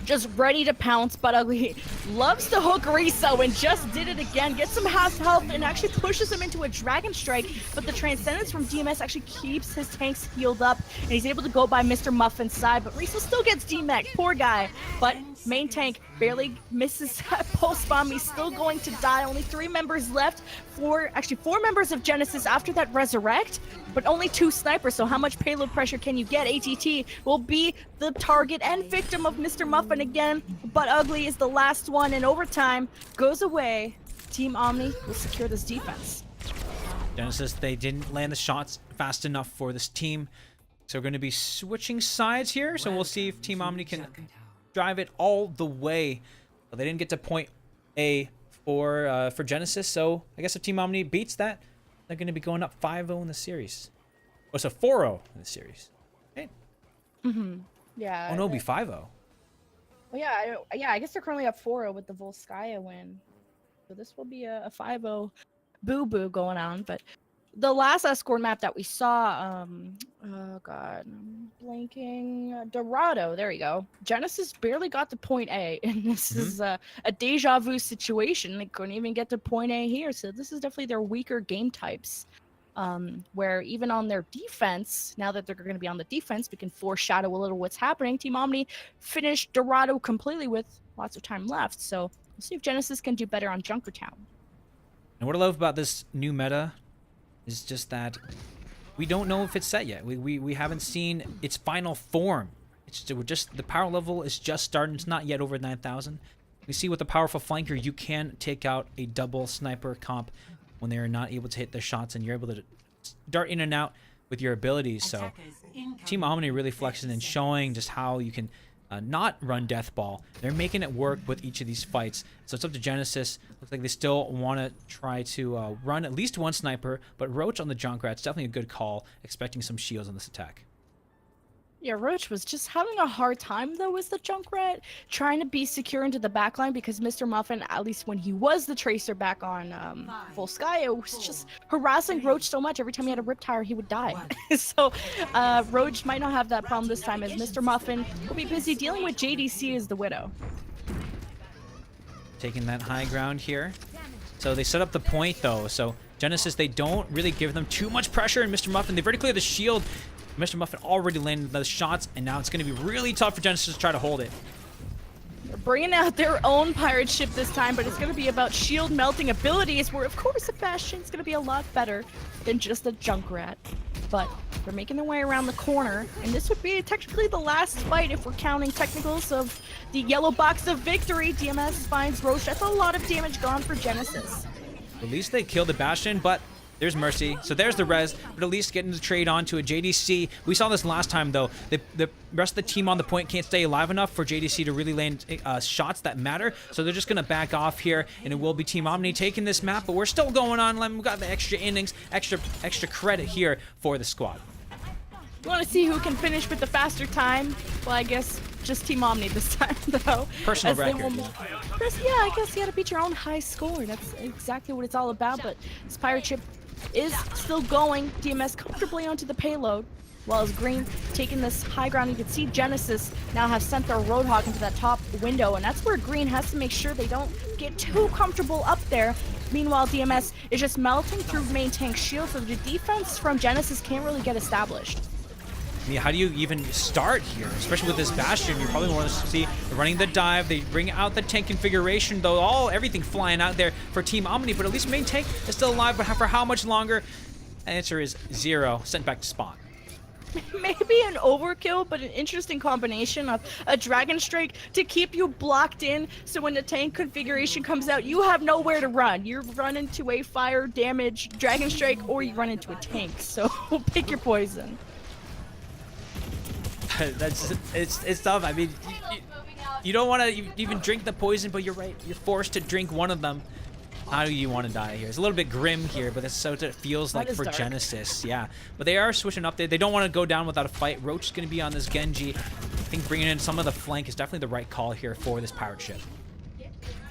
[SPEAKER 1] just ready to pounce, but Ugly loves to hook Riso and just did it again. Gets some half health and actually pushes him into a Dragon Strike, but the Transcendence from DMS actually keeps his tanks healed up, and he's able to go by Mr. Muffin's side, but Riso still gets DMAC, poor guy. But main tank barely misses that pulse bomb. He's still going to die. Only 3 members left. 4 members of Genesis after that Resurrect, but only 2 snipers, so how much payload pressure can you get? ATT will be the target and victim of Mr. Muffin again, but Ugly is the last one, and overtime goes away. Team Omni will secure this defense.
[SPEAKER 2] Genesis, they didn't land the shots fast enough for this team, so we're going to be switching sides here, so we'll see if Team Omni can drive it all the way. But they didn't get to point A for Genesis, so I guess if Team Omni beats that, they're going to be going up 5-0 in the series. Oh, so 4-0 in the series. Okay.
[SPEAKER 1] Yeah.
[SPEAKER 2] Oh no, it'll be 5-0.
[SPEAKER 1] Well, yeah, I guess they're currently up 4-0 with the Volskaya win. So this will be a 5-0 boo-boo going on. But the last escort map that we saw, oh god, I'm blanking. Dorado, there you go. Genesis barely got to point A, and this is a deja vu situation. They couldn't even get to point A here, so this is definitely their weaker game types. where even on their defense, now that they're going to be on the defense, we can foreshadow a little what's happening. Team Omni finished Dorado completely with lots of time left, so we'll see if Genesis can do better on Junkertown.
[SPEAKER 2] And what I love about this new meta is just that we don't know if it's set yet. We haven't seen its final form. It's just the power level is just starting. It's not yet over 9,000. We see with the powerful flanker, you can take out a double sniper comp when they are not able to hit their shots, and you're able to dart in and out with your abilities. So Team Omni really flexing and showing just how you can not run death ball. They're making it work with each of these fights. So it's up to Genesis. Looks like they still want to try to run at least one sniper, but Roach on the Junkrat's definitely a good call, expecting some shields on this attack.
[SPEAKER 1] Yeah, Roach was just having a hard time, though, as the Junkrat, trying to be secure into the backline because Mr. Muffin, at least when he was the Tracer back on Full Sky, it was just harassing Roach so much. Every time he had a rip tire, he would die. So Roach might not have that problem this time, as Mr. Muffin will be busy dealing with JDC as the Widow.
[SPEAKER 2] Taking that high ground here. So they set up the point, though. So Genesis, they don't really give them too much pressure, and Mr. Muffin, they've already cleared the shield. Mr. Muffin already landed the shots, and now it's going to be really tough for Genesis to try to hold it.
[SPEAKER 1] They're bringing out their own pirate ship this time, but it's going to be about shield melting abilities, where, of course, a Bastion's going to be a lot better than just a Junkrat. But they're making their way around the corner, and this would be technically the last fight if we're counting technicals of the yellow box of victory. DMS finds Roche. That's a lot of damage gone for Genesis.
[SPEAKER 2] At least they killed the Bastion, but there's Mercy. So there's the res, but at least getting the trade onto a JDC. We saw this last time, though. The rest of the team on the point can't stay alive enough for JDC to really land shots that matter. So they're just going to back off here, and it will be Team Omni taking this map, but we're still going on. We've got the extra innings, extra credit here for the squad.
[SPEAKER 1] You want to see who can finish with the faster time? Well, I guess just Team Omni this time, though.
[SPEAKER 2] Personal record.
[SPEAKER 1] Yeah, I guess you got to beat your own high score. That's exactly what it's all about, but this pirate ship is still going. DMS comfortably onto the payload, while as Green taking this high ground. You can see Genesis now have sent their Roadhog into that top window, and that's where Green has to make sure they don't get too comfortable up there. Meanwhile, DMS is just melting through main tank shield, so the defense from Genesis can't really get established.
[SPEAKER 2] I mean, how do you even start here? Especially with this Bastion, you probably want to see running the dive. They bring out the tank configuration, though everything flying out there for Team Omni, but at least main tank is still alive, but for how much longer? Answer is 0, sent back to spawn.
[SPEAKER 1] Maybe an overkill, but an interesting combination of a Dragon Strike to keep you blocked in, so when the tank configuration comes out, you have nowhere to run. You run into a fire damage Dragon Strike, or you run into a tank, so pick your poison.
[SPEAKER 2] It's tough. I mean, you don't want to even drink the poison, but you're right. You're forced to drink one of them. How do you want to die here? It's a little bit grim here, but that's so what it feels like for dark. Genesis. Yeah, but they are switching up. They don't want to go down without a fight. Roach is going to be on this Genji. I think bringing in some of the flank is definitely the right call here for this pirate ship.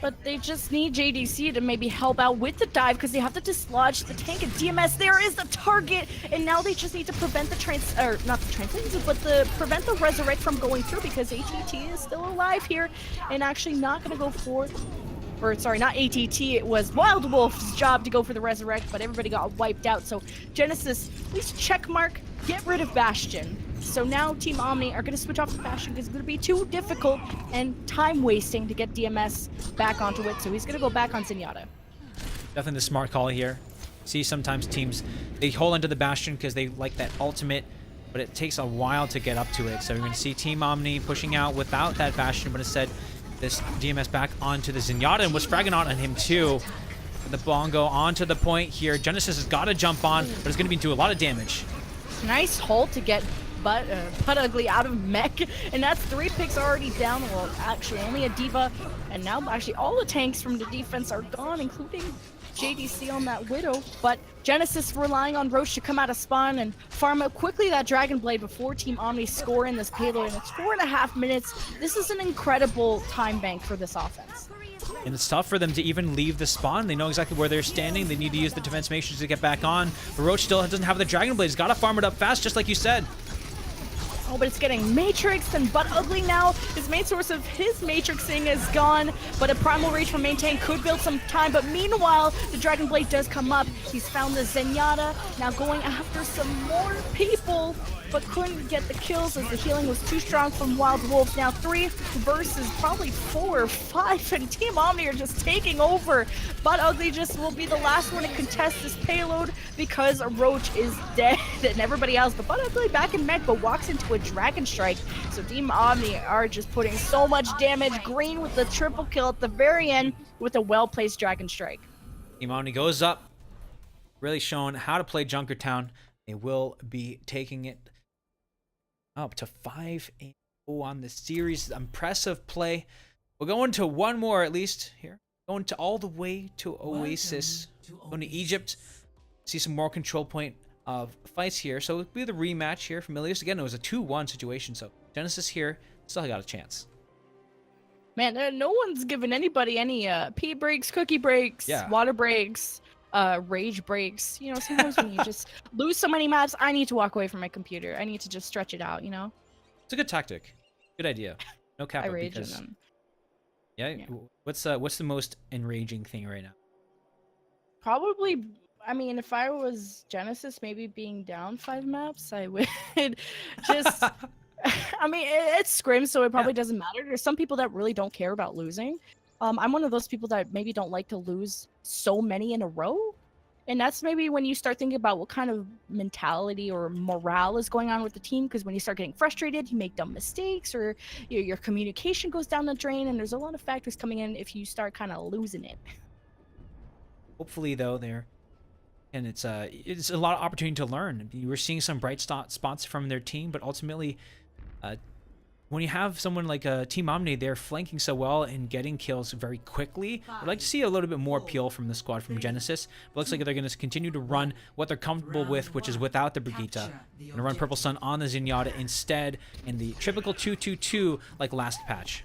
[SPEAKER 1] But they just need JDC to maybe help out with the dive, because they have to dislodge the tank, and DMS there is the target, and now they just need to prevent the prevent the resurrect from going through, because ATT is still alive here and actually not going to go for, or sorry, not ATT, it was Wild Wolf's job to go for the resurrect, but everybody got wiped out. So Genesis, at least check mark, get rid of Bastion. So now Team Omni are going to switch off the Bastion because it's going to be too difficult and time wasting to get DMS back onto it. So he's going to go back on Zenyatta.
[SPEAKER 2] Definitely the smart call here. See, sometimes teams, they hold onto the Bastion because they like that ultimate, but it takes a while to get up to it. So we're going to see Team Omni pushing out without that Bastion, but instead this DMS back onto the Zenyatta, and was fragging out on him too. The Bongo onto the point here. Genesis has got to jump on, but it's going to be doing a lot of damage.
[SPEAKER 1] Nice hold to get Butt Ugly out of mech, and that's 3 picks already down. Well, actually only a Diva, and now actually all the tanks from the defense are gone, including JDC on that Widow. But Genesis relying on Roche to come out of spawn and farm out quickly that Dragon Blade before Team Omni score in this payload, and it's 4.5 minutes. This is an incredible time bank for this offense.
[SPEAKER 2] And it's tough for them to even leave the spawn. They know exactly where they're standing. They need to use the defense matrix to get back on. But Roach still doesn't have the Dragon Blade. He's got to farm it up fast, just like you said.
[SPEAKER 1] Oh, but it's getting Matrix and But Ugly now. His main source of his Matrixing is gone, but a Primal Rage from Maintain could build some time. But meanwhile, the Dragon Blade does come up. He's found the Zenyatta, now going after some more people, but couldn't get the kills as the healing was too strong from Wild Wolves. Now 3 versus probably 4 or 5, and Team Omni are just taking over. But Ugly just will be the last one to contest this payload because Roach is dead and everybody else. But But Ugly back in mech, but walks into a Dragon Strike. So Team Omni are just putting so much damage. Green with the triple kill at the very end with a well-placed Dragon Strike.
[SPEAKER 2] Team Omni goes up, really showing how to play Junkertown. They will be taking it up to 5-0 on the series. Impressive play. We're going to one more at least here. Going to all the way to Oasis. Going to Egypt. See some more control point of fights here. So it'll be the rematch here from Ilios. Again, it was a 2-1 situation. So Genesis here still got a chance.
[SPEAKER 1] Man, no one's given anybody any pee breaks, cookie breaks, water breaks, rage breaks. You know, sometimes when you just lose so many maps, I need to walk away from my computer. I need to just stretch it out, you know?
[SPEAKER 2] It's a good tactic. Good idea. No cap.
[SPEAKER 1] I rage in them.
[SPEAKER 2] Yeah. What's the most enraging thing right now?
[SPEAKER 1] Probably, I mean, if I was Genesis, maybe being down 5 maps, I would just... I mean, it's Scrim, so it probably doesn't matter. There's some people that really don't care about losing. I'm one of those people that maybe don't like to lose so many in a row. And that's maybe when you start thinking about what kind of mentality or morale is going on with the team. Because when you start getting frustrated, you make dumb mistakes, or your communication goes down the drain. And there's a lot of factors coming in if you start kind of losing it.
[SPEAKER 2] Hopefully, though, and it's a lot of opportunity to learn. You were seeing some bright spots from their team, but ultimately, when you have someone like Team Omni, they're flanking so well and getting kills very quickly. I'd like to see a little bit more appeal from the squad from Genesis. But looks like they're going to continue to run what they're comfortable with, which is without the Brigitte. Going to run Purple Sun on the Zenyatta instead in the typical 2-2-2 like last patch.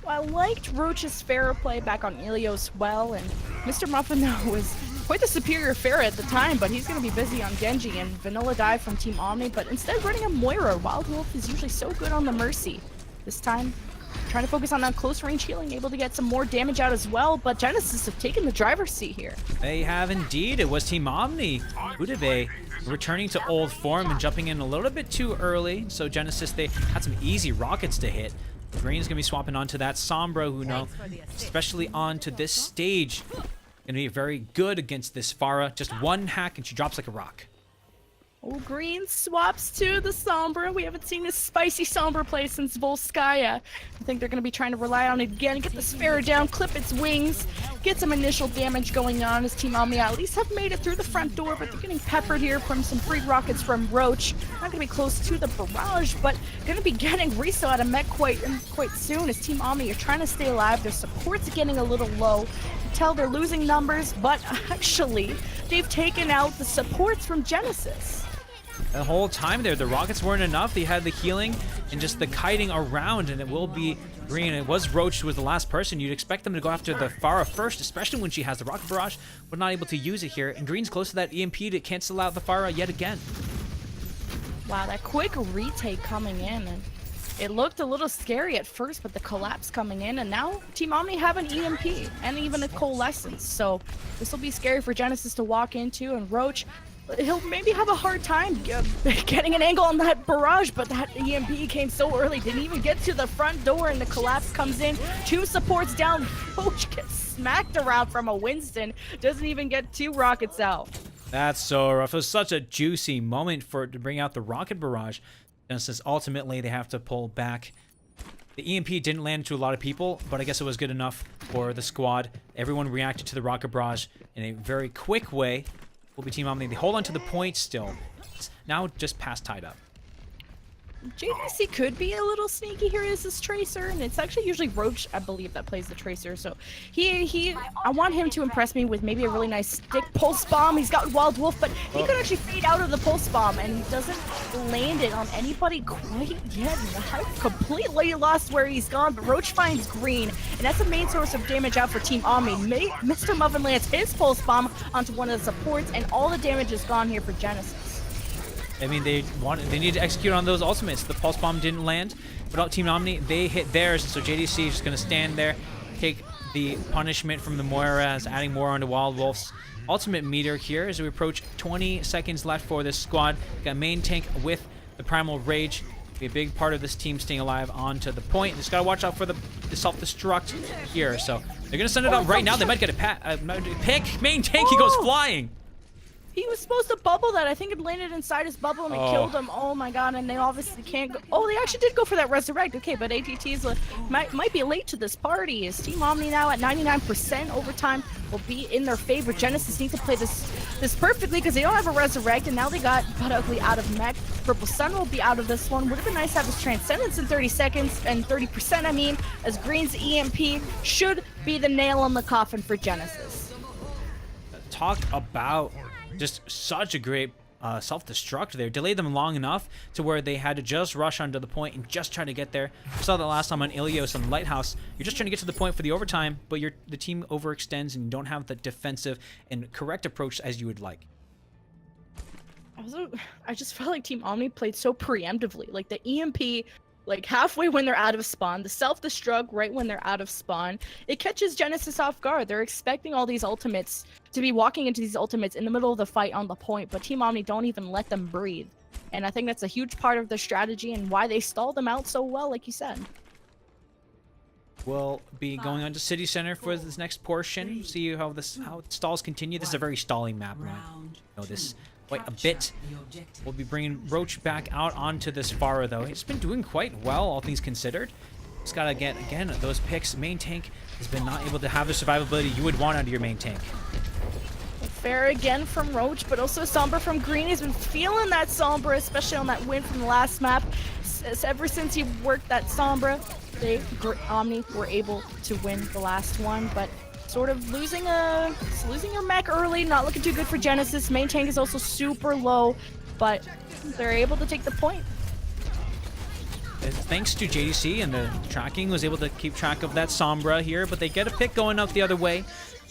[SPEAKER 1] Well, I liked Roach's Pharah play back on Ilios well, and Mr. Muffin, though, was quite the superior Pharah at the time, but he's going to be busy on Genji and Vanilla Dive from Team Omni, but instead running a Moira. Wild Wolf is usually so good on the Mercy. This time, trying to focus on that close range healing, able to get some more damage out as well, but Genesis have taken the driver's seat here.
[SPEAKER 2] They have indeed. It was Team Omni. Udave returning to old form and jumping in a little bit too early, so Genesis, they had some easy rockets to hit. Green's gonna be swapping onto that Sombra, who know, especially onto this stage, gonna be very good against this Pharah. Just one hack and she drops like a rock.
[SPEAKER 1] Oh, Green swaps to the Sombra. We haven't seen this spicy Sombra play since Volskaya. I think they're going to be trying to rely on it again, get the Sparrow down, clip its wings, get some initial damage going on as Team Omni at least have made it through the front door, but they're getting peppered here from some free rockets from Roach. Not going to be close to the barrage, but going to be getting Riso out of mech quite soon as Team Omni are trying to stay alive. Their support's getting a little low. You can tell they're losing numbers, but actually, they've taken out the supports from Genesis.
[SPEAKER 2] The whole time there, the rockets weren't enough. They had the healing and just the kiting around, and it will be Green. It was Roach who was the last person. You'd expect them to go after the Pharah first, especially when she has the rocket barrage, but not able to use it here. And Green's close to that EMP to cancel out the Pharah yet again.
[SPEAKER 1] Wow, that quick retake coming in, and it looked a little scary at first, but the collapse coming in, and now Team Omni have an EMP and even a coalescence. So this will be scary for Genesis to walk into, and Roach, he'll maybe have a hard time getting an angle on that barrage, but that EMP came so early, didn't even get to the front door, and the collapse comes in. 2 supports down. Roach gets smacked around from a Winston, doesn't even get 2 rockets out.
[SPEAKER 2] That's so rough. It was such a juicy moment to bring out the rocket barrage. Genesis, ultimately, they have to pull back. The EMP didn't land into a lot of people, but I guess it was good enough for the squad. Everyone reacted to the rocket barrage in a very quick way. Will be Team Omni. They hold on to the point still. It's now just past tied up.
[SPEAKER 1] JDC could be a little sneaky here as this Tracer, and it's actually usually Roach, I believe, that plays the Tracer. So I want him to impress me with maybe a really nice stick pulse bomb. He's got Wild Wolf, but he could actually fade out of the pulse bomb, and he doesn't land it on anybody quite yet. I've completely lost where he's gone, but Roach finds Green, and that's the main source of damage out for Team Omni. Mr. Muffin lands his pulse bomb onto one of the supports, and all the damage is gone here for Genesis.
[SPEAKER 2] I mean, they need to execute on those ultimates. The pulse bomb didn't land, but Team Omni, they hit theirs, so JDC is just gonna stand there, take the punishment from the Moira as adding more onto Wild Wolf's ultimate meter here as we approach 20 seconds left for this squad. Got main tank with the Primal Rage. Be a big part of this team staying alive onto the point. Just gotta watch out for the self-destruct here. So they're gonna send it out right now. They might get a pick. Main tank, he goes flying.
[SPEAKER 1] He was supposed to bubble that. I think it landed inside his bubble and it killed him. Oh my god, and they obviously can't go. Oh, they actually did go for that resurrect. Okay, but ATT's might be late to this party. Is Team Omni now at 99% overtime will be in their favor. Genesis need to play this perfectly because they don't have a resurrect, and now they got Butt Ugly out of mech. Purple Sun will be out of this one. Would have been nice to have his Transcendence in 30 seconds, and 30% I mean, as Green's EMP should be the nail on the coffin for Genesis.
[SPEAKER 2] Talk about just such a great self-destruct there. Delayed them long enough to where they had to just rush onto the point and just try to get there. We saw that last time on Ilios and Lighthouse. You're just trying to get to the point for the overtime, but the team overextends and you don't have the defensive and correct approach as you would like.
[SPEAKER 1] Also, I just felt like Team Omni played so preemptively. Like the EMP, like halfway when they're out of spawn, the self-destruct right when they're out of spawn, it catches Genesis off guard. They're expecting all these ultimates to be walking into these ultimates in the middle of the fight on the point, but Team Omni don't even let them breathe. And I think that's a huge part of their strategy and why they stall them out so well, like you said.
[SPEAKER 2] We'll be going on to City Center for this next portion. See how stalls continue. This is a very stalling map. You know this quite a bit. We'll be bringing Roach back out onto this Pharah, though. He's been doing quite well, all things considered. Just gotta get, again, those picks. Main tank has been not able to have the survivability you would want out of your main tank.
[SPEAKER 1] Fair again from Roach, but also Sombra from Green. He's been feeling that Sombra, especially on that win from the last map. Ever since he worked that Sombra, Omni were able to win the last one, but sort of losing your mech early, not looking too good for Genesis. Main tank is also super low, but they're able to take the point.
[SPEAKER 2] Thanks to JDC and the tracking, was able to keep track of that Sombra here, but they get a pick going out the other way.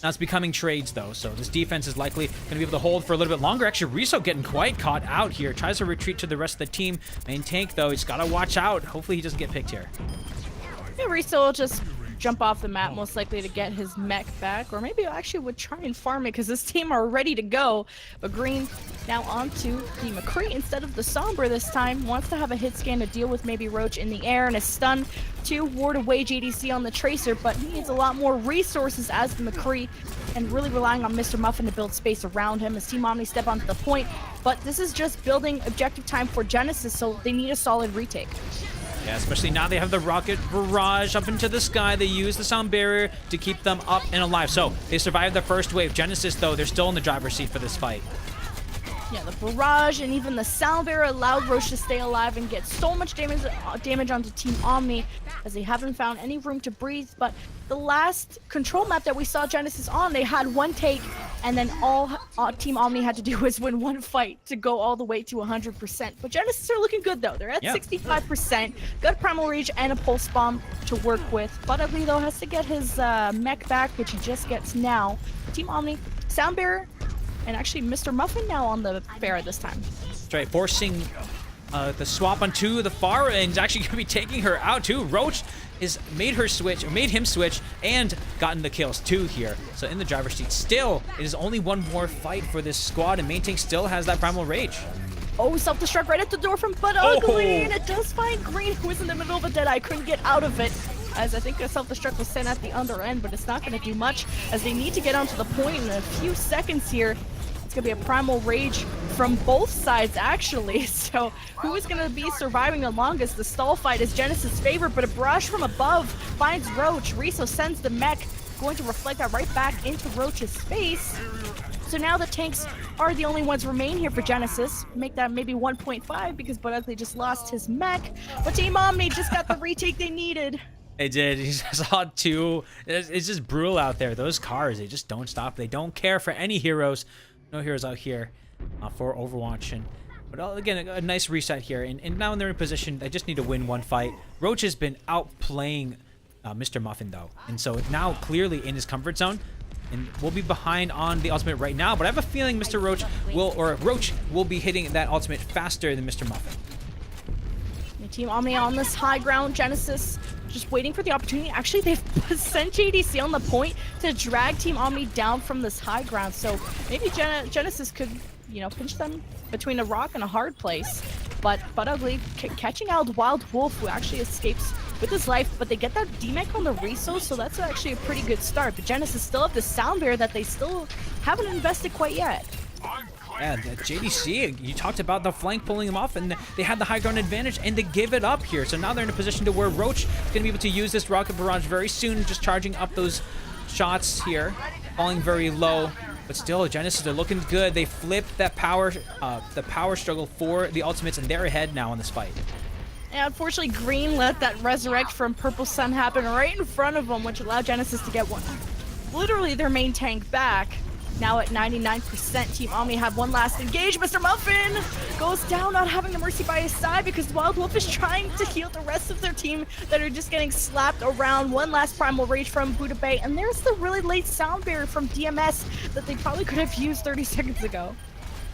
[SPEAKER 2] Now it's becoming trades, though, so this defense is likely going to be able to hold for a little bit longer. Actually, Riso getting quite caught out here. Tries to retreat to the rest of the team. Main tank, though, he's got to watch out. Hopefully he doesn't get picked here.
[SPEAKER 1] Yeah, Riso will just jump off the map, most likely to get his mech back, or maybe actually would try and farm it because this team are ready to go. But Green now onto the McCree instead of the Sombra this time. Wants to have a hit scan to deal with maybe Roach in the air and a stun to ward away JDC on the Tracer, but he needs a lot more resources as the McCree and really relying on Mr. Muffin to build space around him as Team Omni step onto the point. But this is just building objective time for Genesis, so they need a solid retake.
[SPEAKER 2] Yeah, especially now they have the rocket barrage up into the sky. They use the sound barrier to keep them up and alive. So they survived the first wave. Genesis, though, they're still in the driver's seat for this fight.
[SPEAKER 1] Yeah, the barrage and even the sound barrier allowed Roche to stay alive and get so much damage onto Team Omni as they haven't found any room to breathe. But the last control map that we saw Genesis on, they had one take, and then all Team Omni had to do was win one fight to go all the way to 100%. But Genesis are looking good, though. They're at 65%. Got Primal Rage and a Pulse Bomb to work with. Butt Ugly, though, has to get his mech back, which he just gets now. Team Omni, sound barrier, and actually Mr. Muffin now on the Pharah this time.
[SPEAKER 2] That's right, forcing the swap onto the Pharah, and he's actually going to be taking her out too. Roach has made him switch, and gotten the kills too here. So in the driver's seat, still, it is only one more fight for this squad, and Main Tank still has that Primal Rage.
[SPEAKER 1] Oh, self-destruct right at the door from Butt Ugly, and it does find Green, who was in the middle of a Deadeye, couldn't get out of it. As I think a self-destruct was sent at the under end, but it's not going to do much as they need to get onto the point in a few seconds here. It's going to be a Primal Rage from both sides, actually. So who is going to be surviving the longest? The stall fight is Genesis' favorite, but a barrage from above finds Roach. Riso sends the mech, going to reflect that right back into Roach's face. So now the tanks are the only ones remain here for Genesis. Make that maybe 1.5 because Butt Ugly just lost his mech. But Team Omni just got the retake they needed.
[SPEAKER 2] They did. He saw two. It's just brutal out there. Those cars, they just don't stop. They don't care for any heroes. No heroes out here for Overwatch. But again, a nice reset here. And now they're in position. They just need to win one fight. Roach has been outplaying Mr. Muffin, though. And so now clearly in his comfort zone. And we'll be behind on the ultimate right now, but I have a feeling Mr. Roach will be hitting that ultimate faster than Mr. Muffin.
[SPEAKER 1] Team Omni on this high ground. Genesis just waiting for the opportunity. Actually, they've sent JDC on the point to drag Team Omni down from this high ground. So maybe Genesis could, you know, pinch them between a rock and a hard place. But Ugly catching out Wild Wolf, who actually escapes with his life, but they get that DMAC on the resource, so that's actually a pretty good start. But Genesis still have the sound barrier that they still haven't invested quite yet.
[SPEAKER 2] Yeah, the JDC, you talked about the flank pulling them off, and they had the high ground advantage, and they give it up here. So now they're in a position to where Roach is going to be able to use this rocket barrage very soon, just charging up those shots here, falling very low. But still, Genesis, they're looking good. They flipped that power struggle for the ultimates, and they're ahead now in this fight.
[SPEAKER 1] And unfortunately, Green let that resurrect from Purple Sun happen right in front of them, which allowed Genesis to get literally their main tank back. Now at 99%, Team Omni have one last engage. Mr. Muffin goes down, not having the Mercy by his side because Wild Wolf is trying to heal the rest of their team that are just getting slapped around. One last Primal Rage from Buddha Bay, and there's the really late sound barrier from DMS that they probably could have used 30 seconds ago.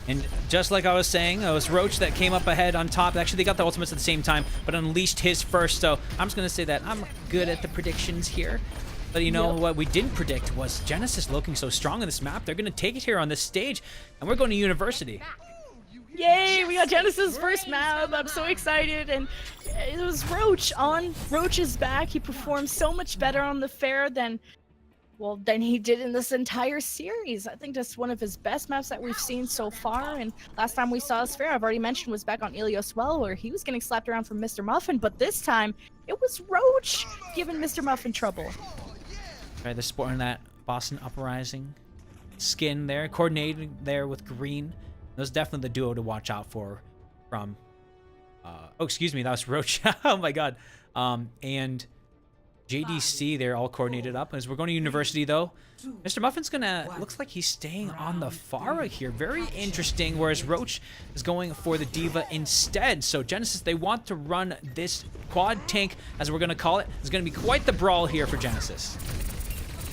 [SPEAKER 2] And just like I was saying, it was Roach that came up ahead on top. Actually, they got the ultimates at the same time, but unleashed his first. So I'm just going to say that I'm good at the predictions here. But you know what we didn't predict was Genesis looking so strong on this map. They're going to take it here on this stage, and we're going to University.
[SPEAKER 1] Yay, we got Genesis' first map. I'm so excited. And it was Roach on Roach's back. He performed so much better on the fair than he did in this entire series. I think that's one of his best maps that we've seen so far. And last time we saw his fair, I've already mentioned, was back on Ilios Well, where he was getting slapped around from Mr. Muffin. But this time, it was Roach giving Mr. Muffin trouble.
[SPEAKER 2] Right, they're sporting that Boston Uprising skin there, coordinating there with Green. That was definitely the duo to watch out for from, oh, excuse me, that was Roach. Oh my God. And JDC, they're all coordinated up. As we're going to University though, Mr. Muffin's gonna, looks like he's staying on the Pharah here. Very interesting, whereas Roach is going for the Diva instead. So Genesis, they want to run this quad tank, as we're gonna call it. It's gonna be quite the brawl here for Genesis.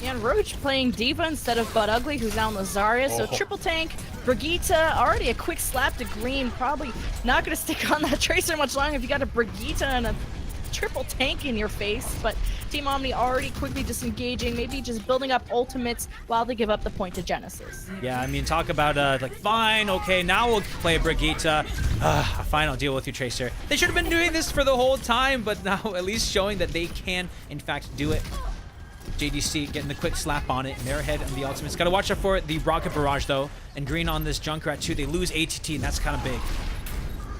[SPEAKER 1] Yeah, and Roach playing Diva instead of Bud Ugly, who's now in Lazarus. So triple tank, Brigitte, already a quick slap to Green. Probably not going to stick on that Tracer much longer if you got a Brigitte and a triple tank in your face. But Team Omni already quickly disengaging, maybe just building up ultimates while they give up the point to Genesis.
[SPEAKER 2] Yeah, I mean, talk about, like, fine, okay, now we'll play Brigitte. Fine, I'll deal with you, Tracer. They should have been doing this for the whole time, but now at least showing that they can, in fact, do it. JDC getting the quick slap on it, and they're ahead on the ultimates. Got to watch out for the rocket barrage though, and Green on this Junkrat too. They lose ATT, and that's kind of big.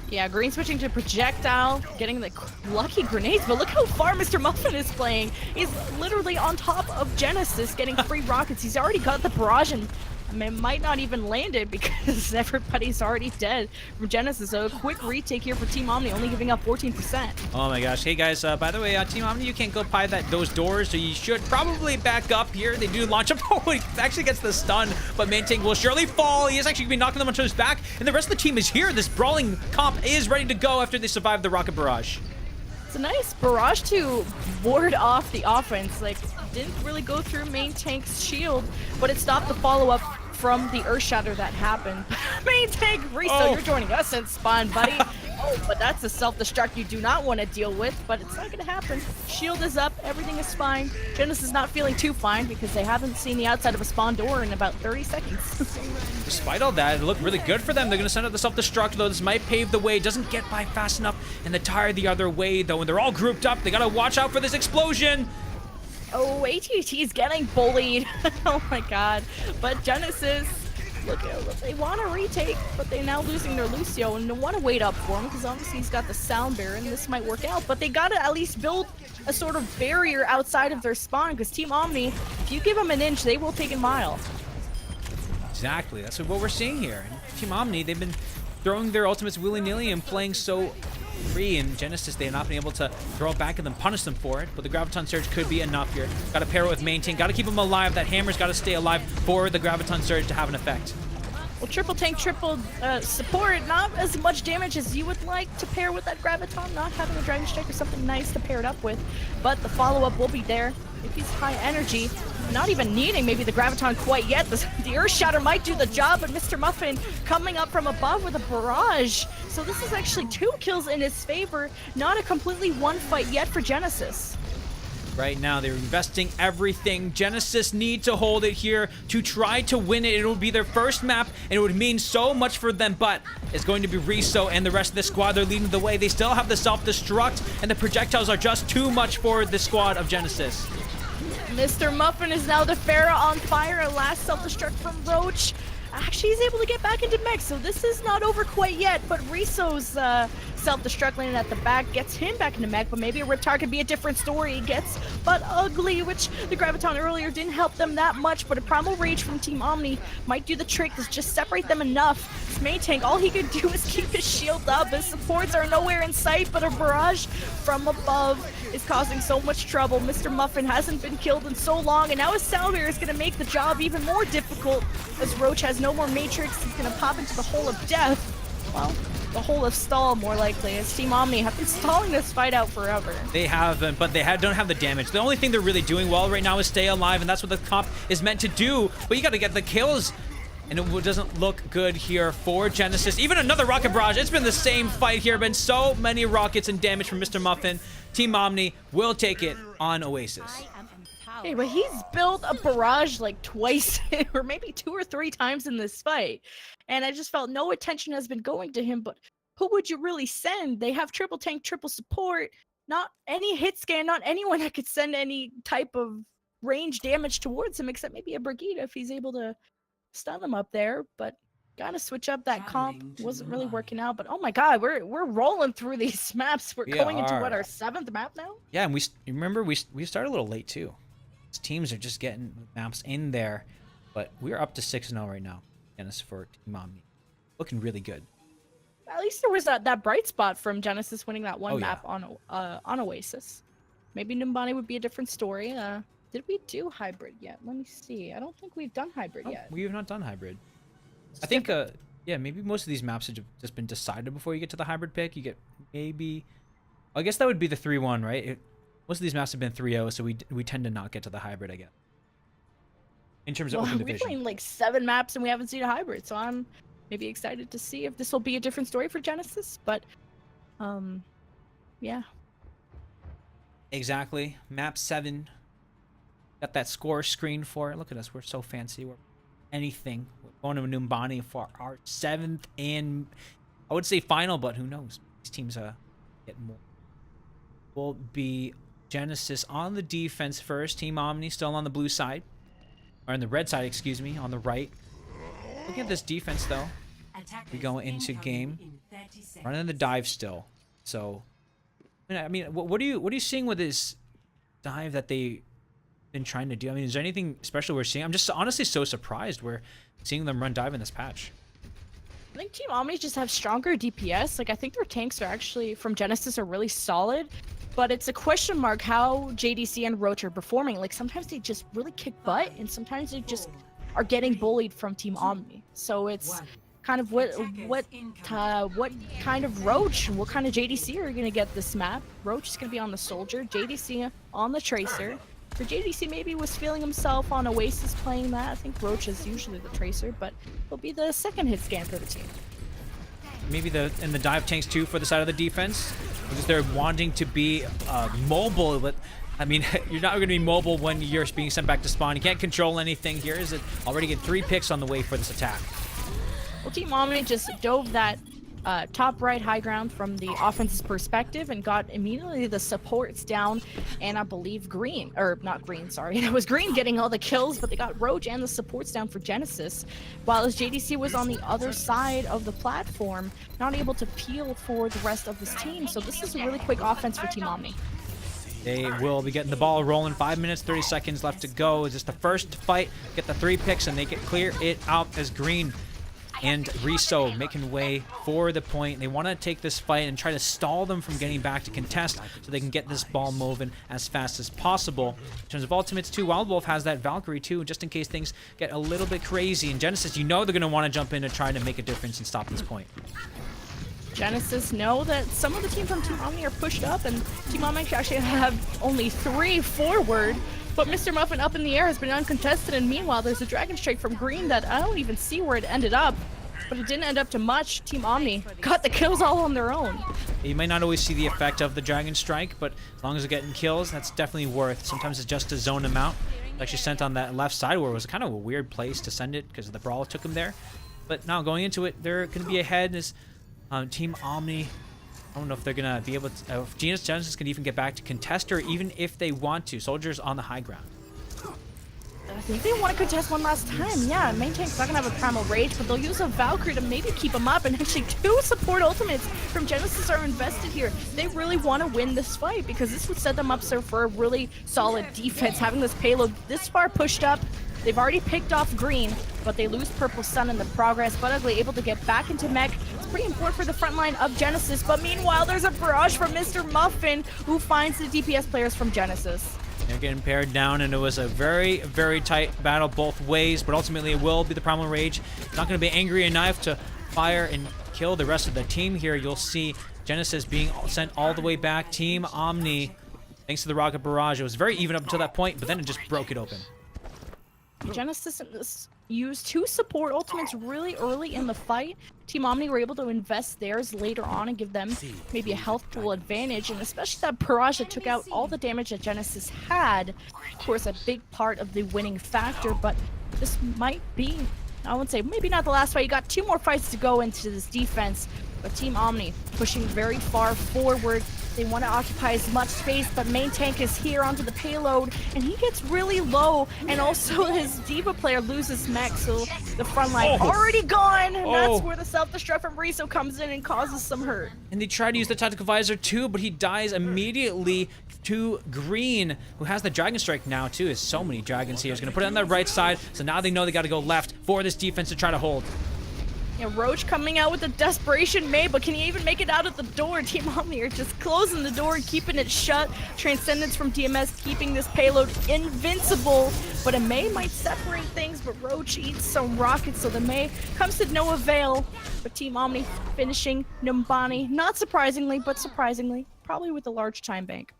[SPEAKER 1] Yeah, Green switching to projectile, getting the lucky grenades, but look how far Mr. Muffin is playing. He's literally on top of Genesis, getting free rockets. He's already got the barrage, and I mean, might not even land it because everybody's already dead from Genesis. So a quick retake here for Team Omni, only giving up 14%.
[SPEAKER 2] Oh my gosh. Hey guys, by the way, Team Omni, you can't go by those doors, so you should probably back up here. They do launch up. Oh, he actually gets the stun, but main tank will surely fall. He is actually going to be knocking them onto his back, and the rest of the team is here. This brawling comp is ready to go after they survive the rocket barrage.
[SPEAKER 1] It's a nice barrage to ward off the offense. Like, didn't really go through main tank's shield, but it stopped the follow-up from the Earth Shatter that happened. Main tank, Riso, you're joining us in spawn, buddy. Oh, but that's a self-destruct you do not want to deal with, but it's not going to happen. Shield is up, everything is fine. Genesis is not feeling too fine because they haven't seen the outside of a spawn door in about 30 seconds.
[SPEAKER 2] Despite all that, it looked really good for them. They're going to send out the self-destruct, though. This might pave the way. It doesn't get by fast enough, and the tire the other way, though. And they're all grouped up. They got to watch out for this explosion.
[SPEAKER 1] Oh, ATT is getting bullied. Oh my God. But Genesis, look, they want to retake, but they're now losing their Lucio, and they want to wait up for him because obviously he's got the sound barrier, and this might work out. But they got to at least build a sort of barrier outside of their spawn because Team Omni, if you give them an inch, they will take a mile.
[SPEAKER 2] Exactly. That's what we're seeing here. Team Omni, they've been throwing their ultimates willy-nilly and playing so free, and Genesis, they have not been able to throw it back and then punish them for it, but the Graviton Surge could be enough here. Got to pair it with Main Tank, got to keep them alive. That hammer's got to stay alive for the Graviton Surge to have an effect.
[SPEAKER 1] Well, triple tank, triple support, not as much damage as you would like to pair with that Graviton, not having a Dragon Strike or something nice to pair it up with, but the follow-up will be there. If he's high energy, not even needing maybe the Graviton quite yet, the Earth Shatter might do the job, but Mr. Muffin coming up from above with a barrage. So this is actually 2 kills in his favor, not a completely one fight yet for Genesis.
[SPEAKER 2] Right now, they're investing everything. Genesis need to hold it here to try to win it. It will be their first map, and it would mean so much for them, but it's going to be Riso and the rest of the squad. They're leading the way. They still have the self-destruct, and the projectiles are just too much for the squad of Genesis.
[SPEAKER 1] Mr. Muffin is now the Pharah on fire. A last self-destruct from Roach. Actually, he's able to get back into mech, so this is not over quite yet, but Riso's self-destruct landing at the back gets him back into mech, but maybe a Riptar could be a different story. He gets but ugly, which the Graviton earlier didn't help them that much, but a Primal Rage from Team Omni might do the trick to just separate them enough. This main tank, all he could do is keep his shield up. His supports are nowhere in sight, but a barrage from above is causing so much trouble. Mr. Muffin hasn't been killed in so long, and now his Soundware is going to make the job even more difficult as Roach has no more Matrix. He's going to pop into the Hole of Death. Well, the Hole of Stall, more likely, as Team Omni have been stalling this fight out forever.
[SPEAKER 2] They haven't, but they don't have the damage. The only thing they're really doing well right now is stay alive, and that's what the comp is meant to do, but you got to get the kills. And it doesn't look good here for Genesis. Even another rocket barrage. It's been the same fight here. Been so many rockets and damage from Mr. Muffin. Team Omni will take it on Oasis.
[SPEAKER 1] Hey, but he's built a barrage like twice or maybe 2 or 3 times in this fight. And I just felt no attention has been going to him, but who would you really send? They have triple tank, triple support, not any hit scan, not anyone that could send any type of range damage towards him except maybe a Brigida if he's able to stun them up there, but gotta switch up that comp. Wasn't really working out, but oh my god, we're rolling through these maps. We're going into what, our 7th map now?
[SPEAKER 2] Yeah, and remember we started a little late too. These teams are just getting maps in there, but we're up to 6-0 right now. Genesis for Team Omni, looking really good.
[SPEAKER 1] At least there was that bright spot from Genesis winning that one map on Oasis. Maybe Numbani would be a different story. Did we do hybrid yet? Let me see. I don't think we've done hybrid yet.
[SPEAKER 2] We have not done hybrid.
[SPEAKER 1] It's
[SPEAKER 2] I think, yeah, maybe most of these maps have just been decided before you get to the hybrid pick. You get maybe, I guess that would be the 3-1, right? Most of these maps have been 3-0, so we tend to not get to the hybrid, I guess. In terms of open division.
[SPEAKER 1] We're playing like 7 maps and we haven't seen a hybrid, so I'm maybe excited to see if this will be a different story for Genesis, but, yeah.
[SPEAKER 2] Exactly. Map 7. Got that score screen for it. Look at us. We're so fancy. We're anything. We're going to Numbani for our 7th and I would say final, but who knows? These teams get more. Will be Genesis on the defense first. Team Omni still on the blue side. Or on the red side, excuse me, on the right. Looking at this defense though. We go into game. Running the dive still. So I mean what are you seeing with this dive that they been trying to do? I mean, is there anything special we're seeing? I'm just honestly so surprised we're seeing them run dive in this patch.
[SPEAKER 1] I think Team Omni just have stronger DPS. Like, I think their tanks are actually, from Genesis, are really solid. But it's a question mark how JDC and Roach are performing. Like, sometimes they just really kick butt, and sometimes they just are getting bullied from Team Omni. So it's kind of what kind of Roach and what kind of JDC are you going to get this map? Roach is going to be on the Soldier, JDC on the Tracer. For JDC, maybe was feeling himself on Oasis playing that. I think Roach is usually the Tracer, but he'll be the 2nd hit scan for the team.
[SPEAKER 2] Maybe the dive tanks too for the side of the defense, because they're wanting to be mobile. But I mean, you're not going to be mobile when you're being sent back to spawn. You can't control anything here. Is it already get 3 picks on the way for this attack?
[SPEAKER 1] Well, Team Omni just dove that top right high ground from the offense's perspective and got immediately the supports down, and I believe green, or not green, sorry, it was green getting all the kills, but they got Roach and the supports down for Genesis, while as JDC was on the other side of the platform, not able to peel for the rest of his team. So this is a really quick offense for Team Omni.
[SPEAKER 2] They will be getting the ball rolling. 5 minutes, 30 seconds left to go. It's just the first fight, get the 3 picks, and they can clear it out as green and Riso making way for the point. They want to take this fight and try to stall them from getting back to contest so they can get this ball moving as fast as possible. In terms of ultimates too, Wild Wolf has that Valkyrie too, just in case things get a little bit crazy. And Genesis, you know they're going to want to jump in and try to make a difference and stop this point.
[SPEAKER 1] Genesis know that some of the team from Team Omni are pushed up, and Team Omni actually have only 3 forward. But Mr. Muffin up in the air has been uncontested, and meanwhile there's a Dragon Strike from Green that I don't even see where it ended up. But it didn't end up to much. Team Omni got the kills all on their own.
[SPEAKER 2] You might not always see the effect of the Dragon Strike, but as long as they're getting kills, that's definitely worth. Sometimes it's just to zone them out. It's actually sent on that left side where it was kind of a weird place to send it because the brawl took him there. But now going into it, they're going to be ahead as Team Omni. I don't know if they're going to be able to, if Genesis can even get back to contest her, even if they want to. Soldiers on the high ground.
[SPEAKER 1] I think they want to contest one last time. Yeah, main tank's not going to have a Primal Rage, but they'll use a Valkyrie to maybe keep them up. And actually 2 support ultimates from Genesis are invested here. They really want to win this fight because this would set them up for a really solid defense. Having this payload this far pushed up, they've already picked off Green, but they lose Purple Sun in the progress. But Ugly able to get back into mech. It's pretty important for the front line of Genesis. But meanwhile, there's a barrage from Mr. Muffin, who finds the DPS players from Genesis.
[SPEAKER 2] They're getting paired down, and it was a very, very tight battle both ways, but ultimately it will be the Primal Rage. Not going to be angry enough to fire and kill the rest of the team here. You'll see Genesis being sent all the way back. Team Omni, thanks to the rocket barrage, it was very even up until that point, but then it just broke it open.
[SPEAKER 1] Genesis used 2 support ultimates really early in the fight. Team Omni were able to invest theirs later on and give them maybe a health pool advantage, and especially that barrage that took out all the damage that Genesis had. Of course, a big part of the winning factor, but this might be, I would say, maybe not the last fight. You got 2 more fights to go into this defense, but Team Omni pushing very far forward. They want to occupy as much space, but main tank is here onto the payload, and he gets really low, and also his Diva player loses mech, so the front line already gone, and that's where the self-destruct from Riso comes in and causes some hurt.
[SPEAKER 2] And they try to use the tactical visor too, but he dies immediately to Green, who has the Dragon Strike now too. There's so many dragons here. He's going to put it on the right side, so now they know they got to go left for this defense to try to hold.
[SPEAKER 1] Yeah, Roach coming out with a desperation May, but can he even make it out of the door? Team Omni are just closing the door and keeping it shut. Transcendence from DMS keeping this payload invincible, but a May might separate things, but Roach eats some rockets, so the May comes to no avail. But Team Omni finishing Numbani, not surprisingly, but surprisingly, probably with a large time bank.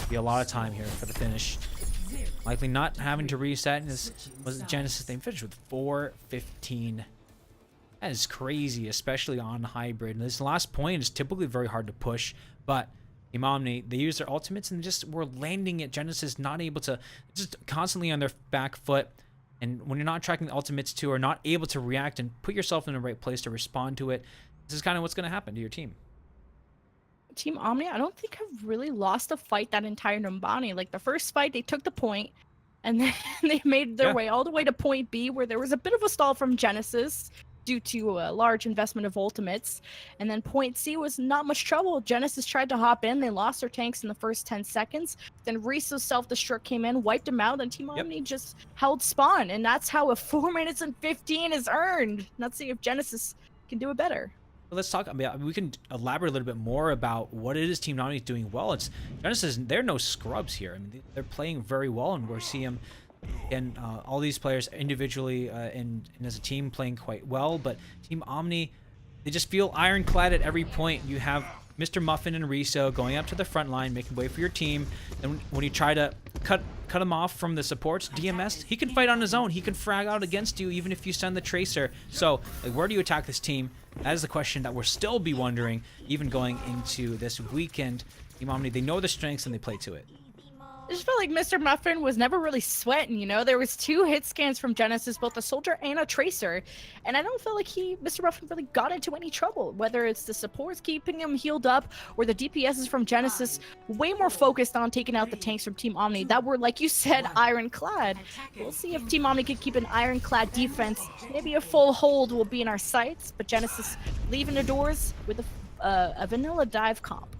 [SPEAKER 2] Be a lot of time here for the finish. Likely not having to reset. This was Genesis. They finished with 415. That is crazy, especially on hybrid. And this last point is typically very hard to push, but Team Omni, they use their ultimates and just were landing at Genesis, not able to, just constantly on their back foot. And when you're not tracking the ultimates too, or not able to react and put yourself in the right place to respond to it, this is kind of what's going to happen to your team.
[SPEAKER 1] Team Omni, I don't think have really lost a fight that entire Numbani. Like the first fight, they took the point, and then they made their way all the way to point B, where there was a bit of a stall from Genesis due to a large investment of ultimates. And then point C was not much trouble. Genesis tried to hop in. They lost their tanks in the first 10 seconds. Then Riso's self-destruct came in, wiped them out, and Team Omni just held spawn. And that's how a 4 minutes and 15 is earned. Let's see if Genesis can do it better.
[SPEAKER 2] Let's talk about, we can elaborate a little bit more about what it is Team Omni is doing well. It's Genesis, they're no scrubs here. I mean, they're playing very well, and we're seeing them, and all these players individually and as a team playing quite well. But Team Omni, they just feel ironclad at every point. You have Mr. Muffin and Riso going up to the front line, making way for your team. And when you try to cut him off from the supports, DMS, he can fight on his own. He can frag out against you even if you send the Tracer. So, like, where do you attack this team? That is the question that we'll still be wondering, even going into this weekend. Team Omni, they know the strengths and they play to it.
[SPEAKER 1] I just felt like Mr. Muffin was never really sweating, you know? There was 2 hit scans from Genesis, both a soldier and a tracer, and I don't feel like Mr. Muffin really got into any trouble, whether it's the supports keeping him healed up or the DPSs from Genesis, way more focused on taking out the tanks from Team Omni that were, like you said, ironclad. We'll see if Team Omni can keep an ironclad defense. Maybe a full hold will be in our sights, but Genesis leaving the doors with a vanilla dive comp.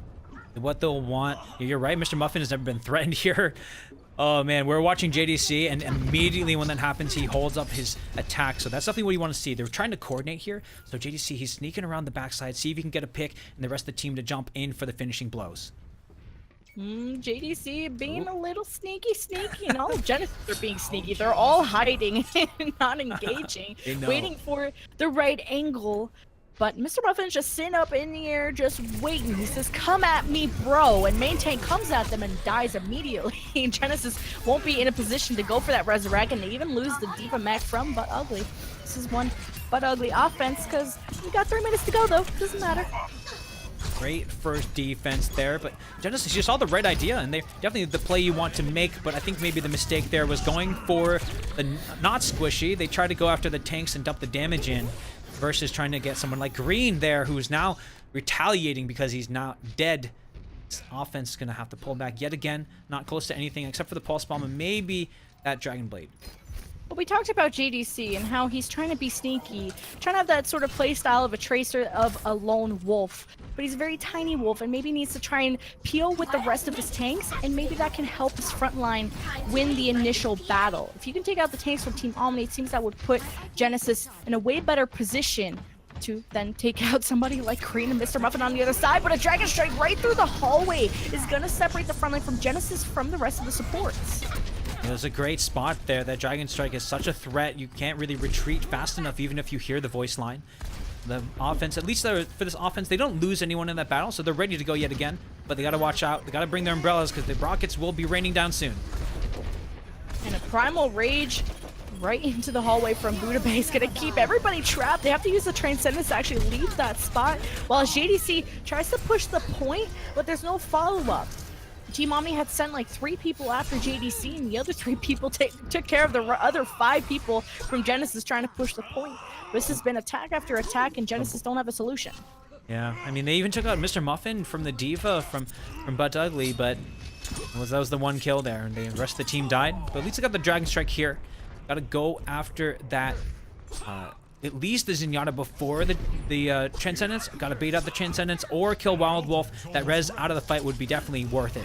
[SPEAKER 2] what they'll want. You're right, Mr. Muffin has never been threatened here. Oh man, we're watching JDC, and immediately when that happens, he holds up his attack. So that's definitely what you want to see. They're trying to coordinate here. So JDC, he's sneaking around the backside, see if he can get a pick, and the rest of the team to jump in for the finishing blows.
[SPEAKER 1] JDC being a little sneaky, and all of Genesis are being sneaky. They're all hiding and not engaging, waiting for the right angle. But Mr. Muffin's just sitting up in the air, just waiting. He says, "Come at me, bro." And main tank comes at them and dies immediately. Genesis won't be in a position to go for that resurrect, and they even lose the Diva mech from But Ugly. This is one But Ugly offense, because we got 3 minutes to go, though. Doesn't matter.
[SPEAKER 2] Great first defense there, but Genesis, you saw the right idea, and they definitely the play you want to make, but I think maybe the mistake there was going for the not squishy. They tried to go after the tanks and dump the damage in versus trying to get someone like Green there, who's now retaliating because he's now dead. This offense is going to have to pull back yet again, not close to anything except for the Pulse Bomb and maybe that Dragon Blade.
[SPEAKER 1] Well, we talked about JDC and how he's trying to be sneaky, trying to have that sort of play style of a tracer of a lone wolf. But he's a very tiny wolf and maybe needs to try and peel with the rest of his tanks, and maybe that can help his front line win the initial battle. If you can take out the tanks from Team Omni, it seems that would put Genesis in a way better position to then take out somebody like Green and Mr. Muffin on the other side. But a Dragon Strike right through the hallway is going to separate the front line from Genesis from the rest of the supports.
[SPEAKER 2] It was a great spot there. That Dragon Strike is such a threat. You can't really retreat fast enough even if you hear the voice line. The offense, at least for this offense, they don't lose anyone in that battle, so they're ready to go yet again. But they got to watch out. They got to bring their umbrellas because the rockets will be raining down soon.
[SPEAKER 1] And a Primal Rage right into the hallway from Buddha Base, gonna keep everybody trapped. They have to use the Transcendence to actually leave that spot, while JDC tries to push the point, but there's no follow-up. Team Omni had sent like 3 people after JDC, and the other 3 people took care of the other 5 people from Genesis trying to push the point. This has been attack after attack, and Genesis don't have a solution.
[SPEAKER 2] Yeah, I mean, they even took out Mr. Muffin from the Diva from But Ugly, but that was the one kill there, and the rest of the team died. But at least they got the Dragon Strike here. Got to go after that. At least the Zenyatta before the Transcendence. Got to bait out the Transcendence or kill Wild Wolf. That res out of the fight would be definitely worth it.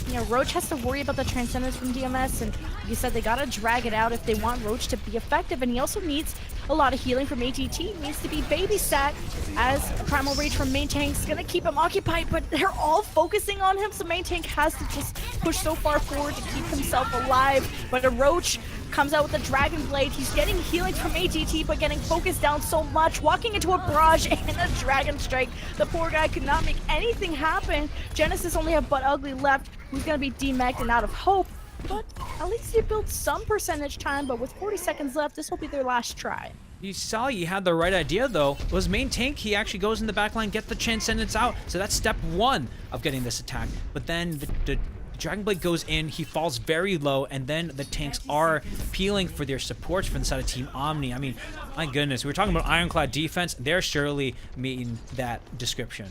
[SPEAKER 1] Yeah, Roach has to worry about the Transcendence from DMS, and like you said, they gotta drag it out if they want Roach to be effective, and he also needs a lot of healing from ATT. He needs to be babysat, as Primal Rage from main tank's gonna keep him occupied, but they're all focusing on him, so main tank has to just push so far forward to keep himself alive. But a Roach comes out with a Dragon Blade. He's getting healing from ATT, but getting focused down so much, walking into a barrage and a Dragon Strike. The poor guy could not make anything happen. Genesis only have But Ugly left, who's gonna be demeched and out of hope. But at least they built some percentage time, but with 40 seconds left, this will be their last try.
[SPEAKER 2] You saw you had the right idea, though. Was main tank, he actually goes in the backline, get the Transcendence out. So that's step 1 of getting this attack. But then the Dragon Blade goes in, he falls very low, and then the tanks are peeling for their supports from the side of Team Omni. I mean, my goodness, we were talking about Ironclad defense. They're surely meeting that description.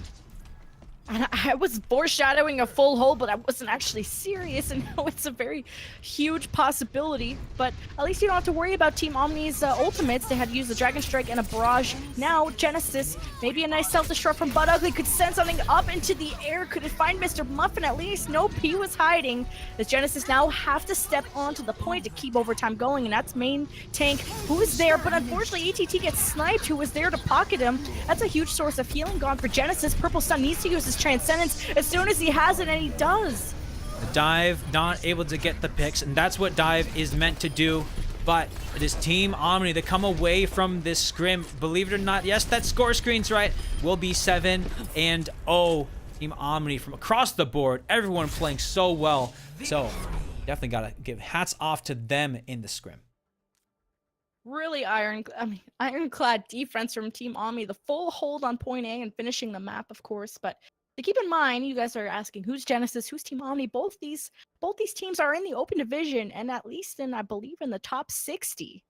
[SPEAKER 1] I was foreshadowing a full hold, but I wasn't actually serious, and now it's a very huge possibility. But at least you don't have to worry about Team Omni's ultimates. They had to use the Dragon Strike and a Barrage. Now, Genesis, maybe a nice self-destruct from But Ugly, could send something up into the air. Could it find Mr. Muffin at least? Nope, he was hiding. The Genesis now have to step onto the point to keep overtime going, and that's main tank, who is there, but unfortunately ATT gets sniped, who was there to pocket him. That's a huge source of healing gone for Genesis. Purple Sun needs to use his Transcendence as soon as he has it, and he does.
[SPEAKER 2] The Dive not able to get the picks, and that's what Dive is meant to do. But it is Team Omni that come away from this scrim. Believe it or not, yes, that score screen's right. Will be 7-0. Team Omni from across the board. Everyone playing so well. So definitely gotta give hats off to them in the scrim.
[SPEAKER 1] Really ironclad defense from Team Omni. The full hold on point A and finishing the map, of course. But to keep in mind, you guys are asking who's Genesis, who's Team Omni. Both these teams are in the open division, and at least I believe in the top 60.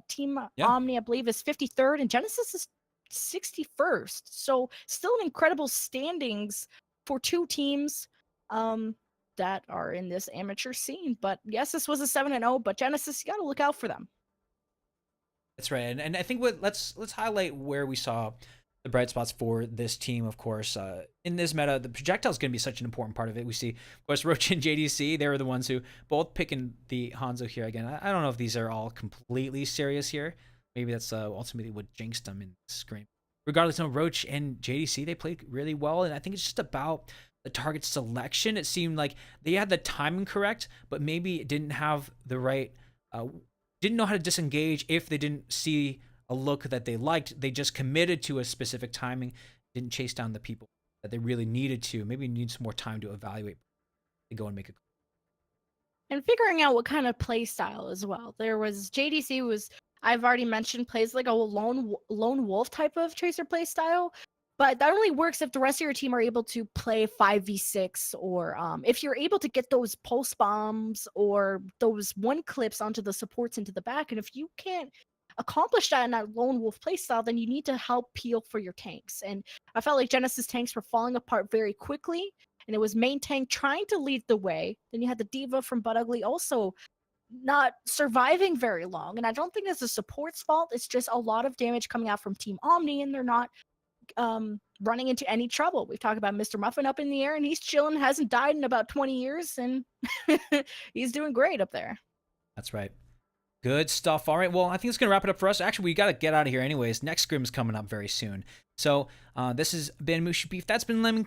[SPEAKER 1] Team Omni, I believe, is 53rd, and Genesis is 61st. So still an incredible standings for 2 teams that are in this amateur scene. But yes, this was a 7-0, but Genesis, you got to look out for them.
[SPEAKER 2] That's right, and I think let's highlight where we saw the bright spots for this team, of course. In this meta, the projectile is going to be such an important part of it. We see, of course, Roach and JDC. They were the ones who both picking the Hanzo here again. I don't know if these are all completely serious here. Maybe that's ultimately what jinxed them in Scrim. Regardless, no, Roach and JDC, they played really well, and I think it's just about the target selection. It seemed like they had the timing correct, but maybe didn't have the right, didn't know how to disengage if they didn't see a look that they liked. They just committed to a specific timing, didn't chase down the people that they really needed to. Maybe need some more time to evaluate to go and make a.
[SPEAKER 1] And figuring out what kind of play style as well. There was JDC was, I've already mentioned, plays like a lone wolf type of tracer play style, but that only works if the rest of your team are able to play 5v6, or if you're able to get those pulse bombs or those one clips onto the supports into the back. And if you can't accomplish that in that lone wolf playstyle, then you need to help peel for your tanks. And I felt like Genesis tanks were falling apart very quickly, and it was main tank trying to lead the way. Then you had the Diva from But Ugly also not surviving very long. And I don't think it's the support's fault. It's just a lot of damage coming out from Team Omni, and they're not running into any trouble. We've talked about Mr. Muffin up in the air, and he's chilling, hasn't died in about 20 years, and he's doing great up there.
[SPEAKER 2] That's right. Good stuff. All right. Well, I think it's going to wrap it up for us. Actually, we got to get out of here anyways. Next Scrim's coming up very soon. So this has been MooshuBeef. That's been LemonKiwi.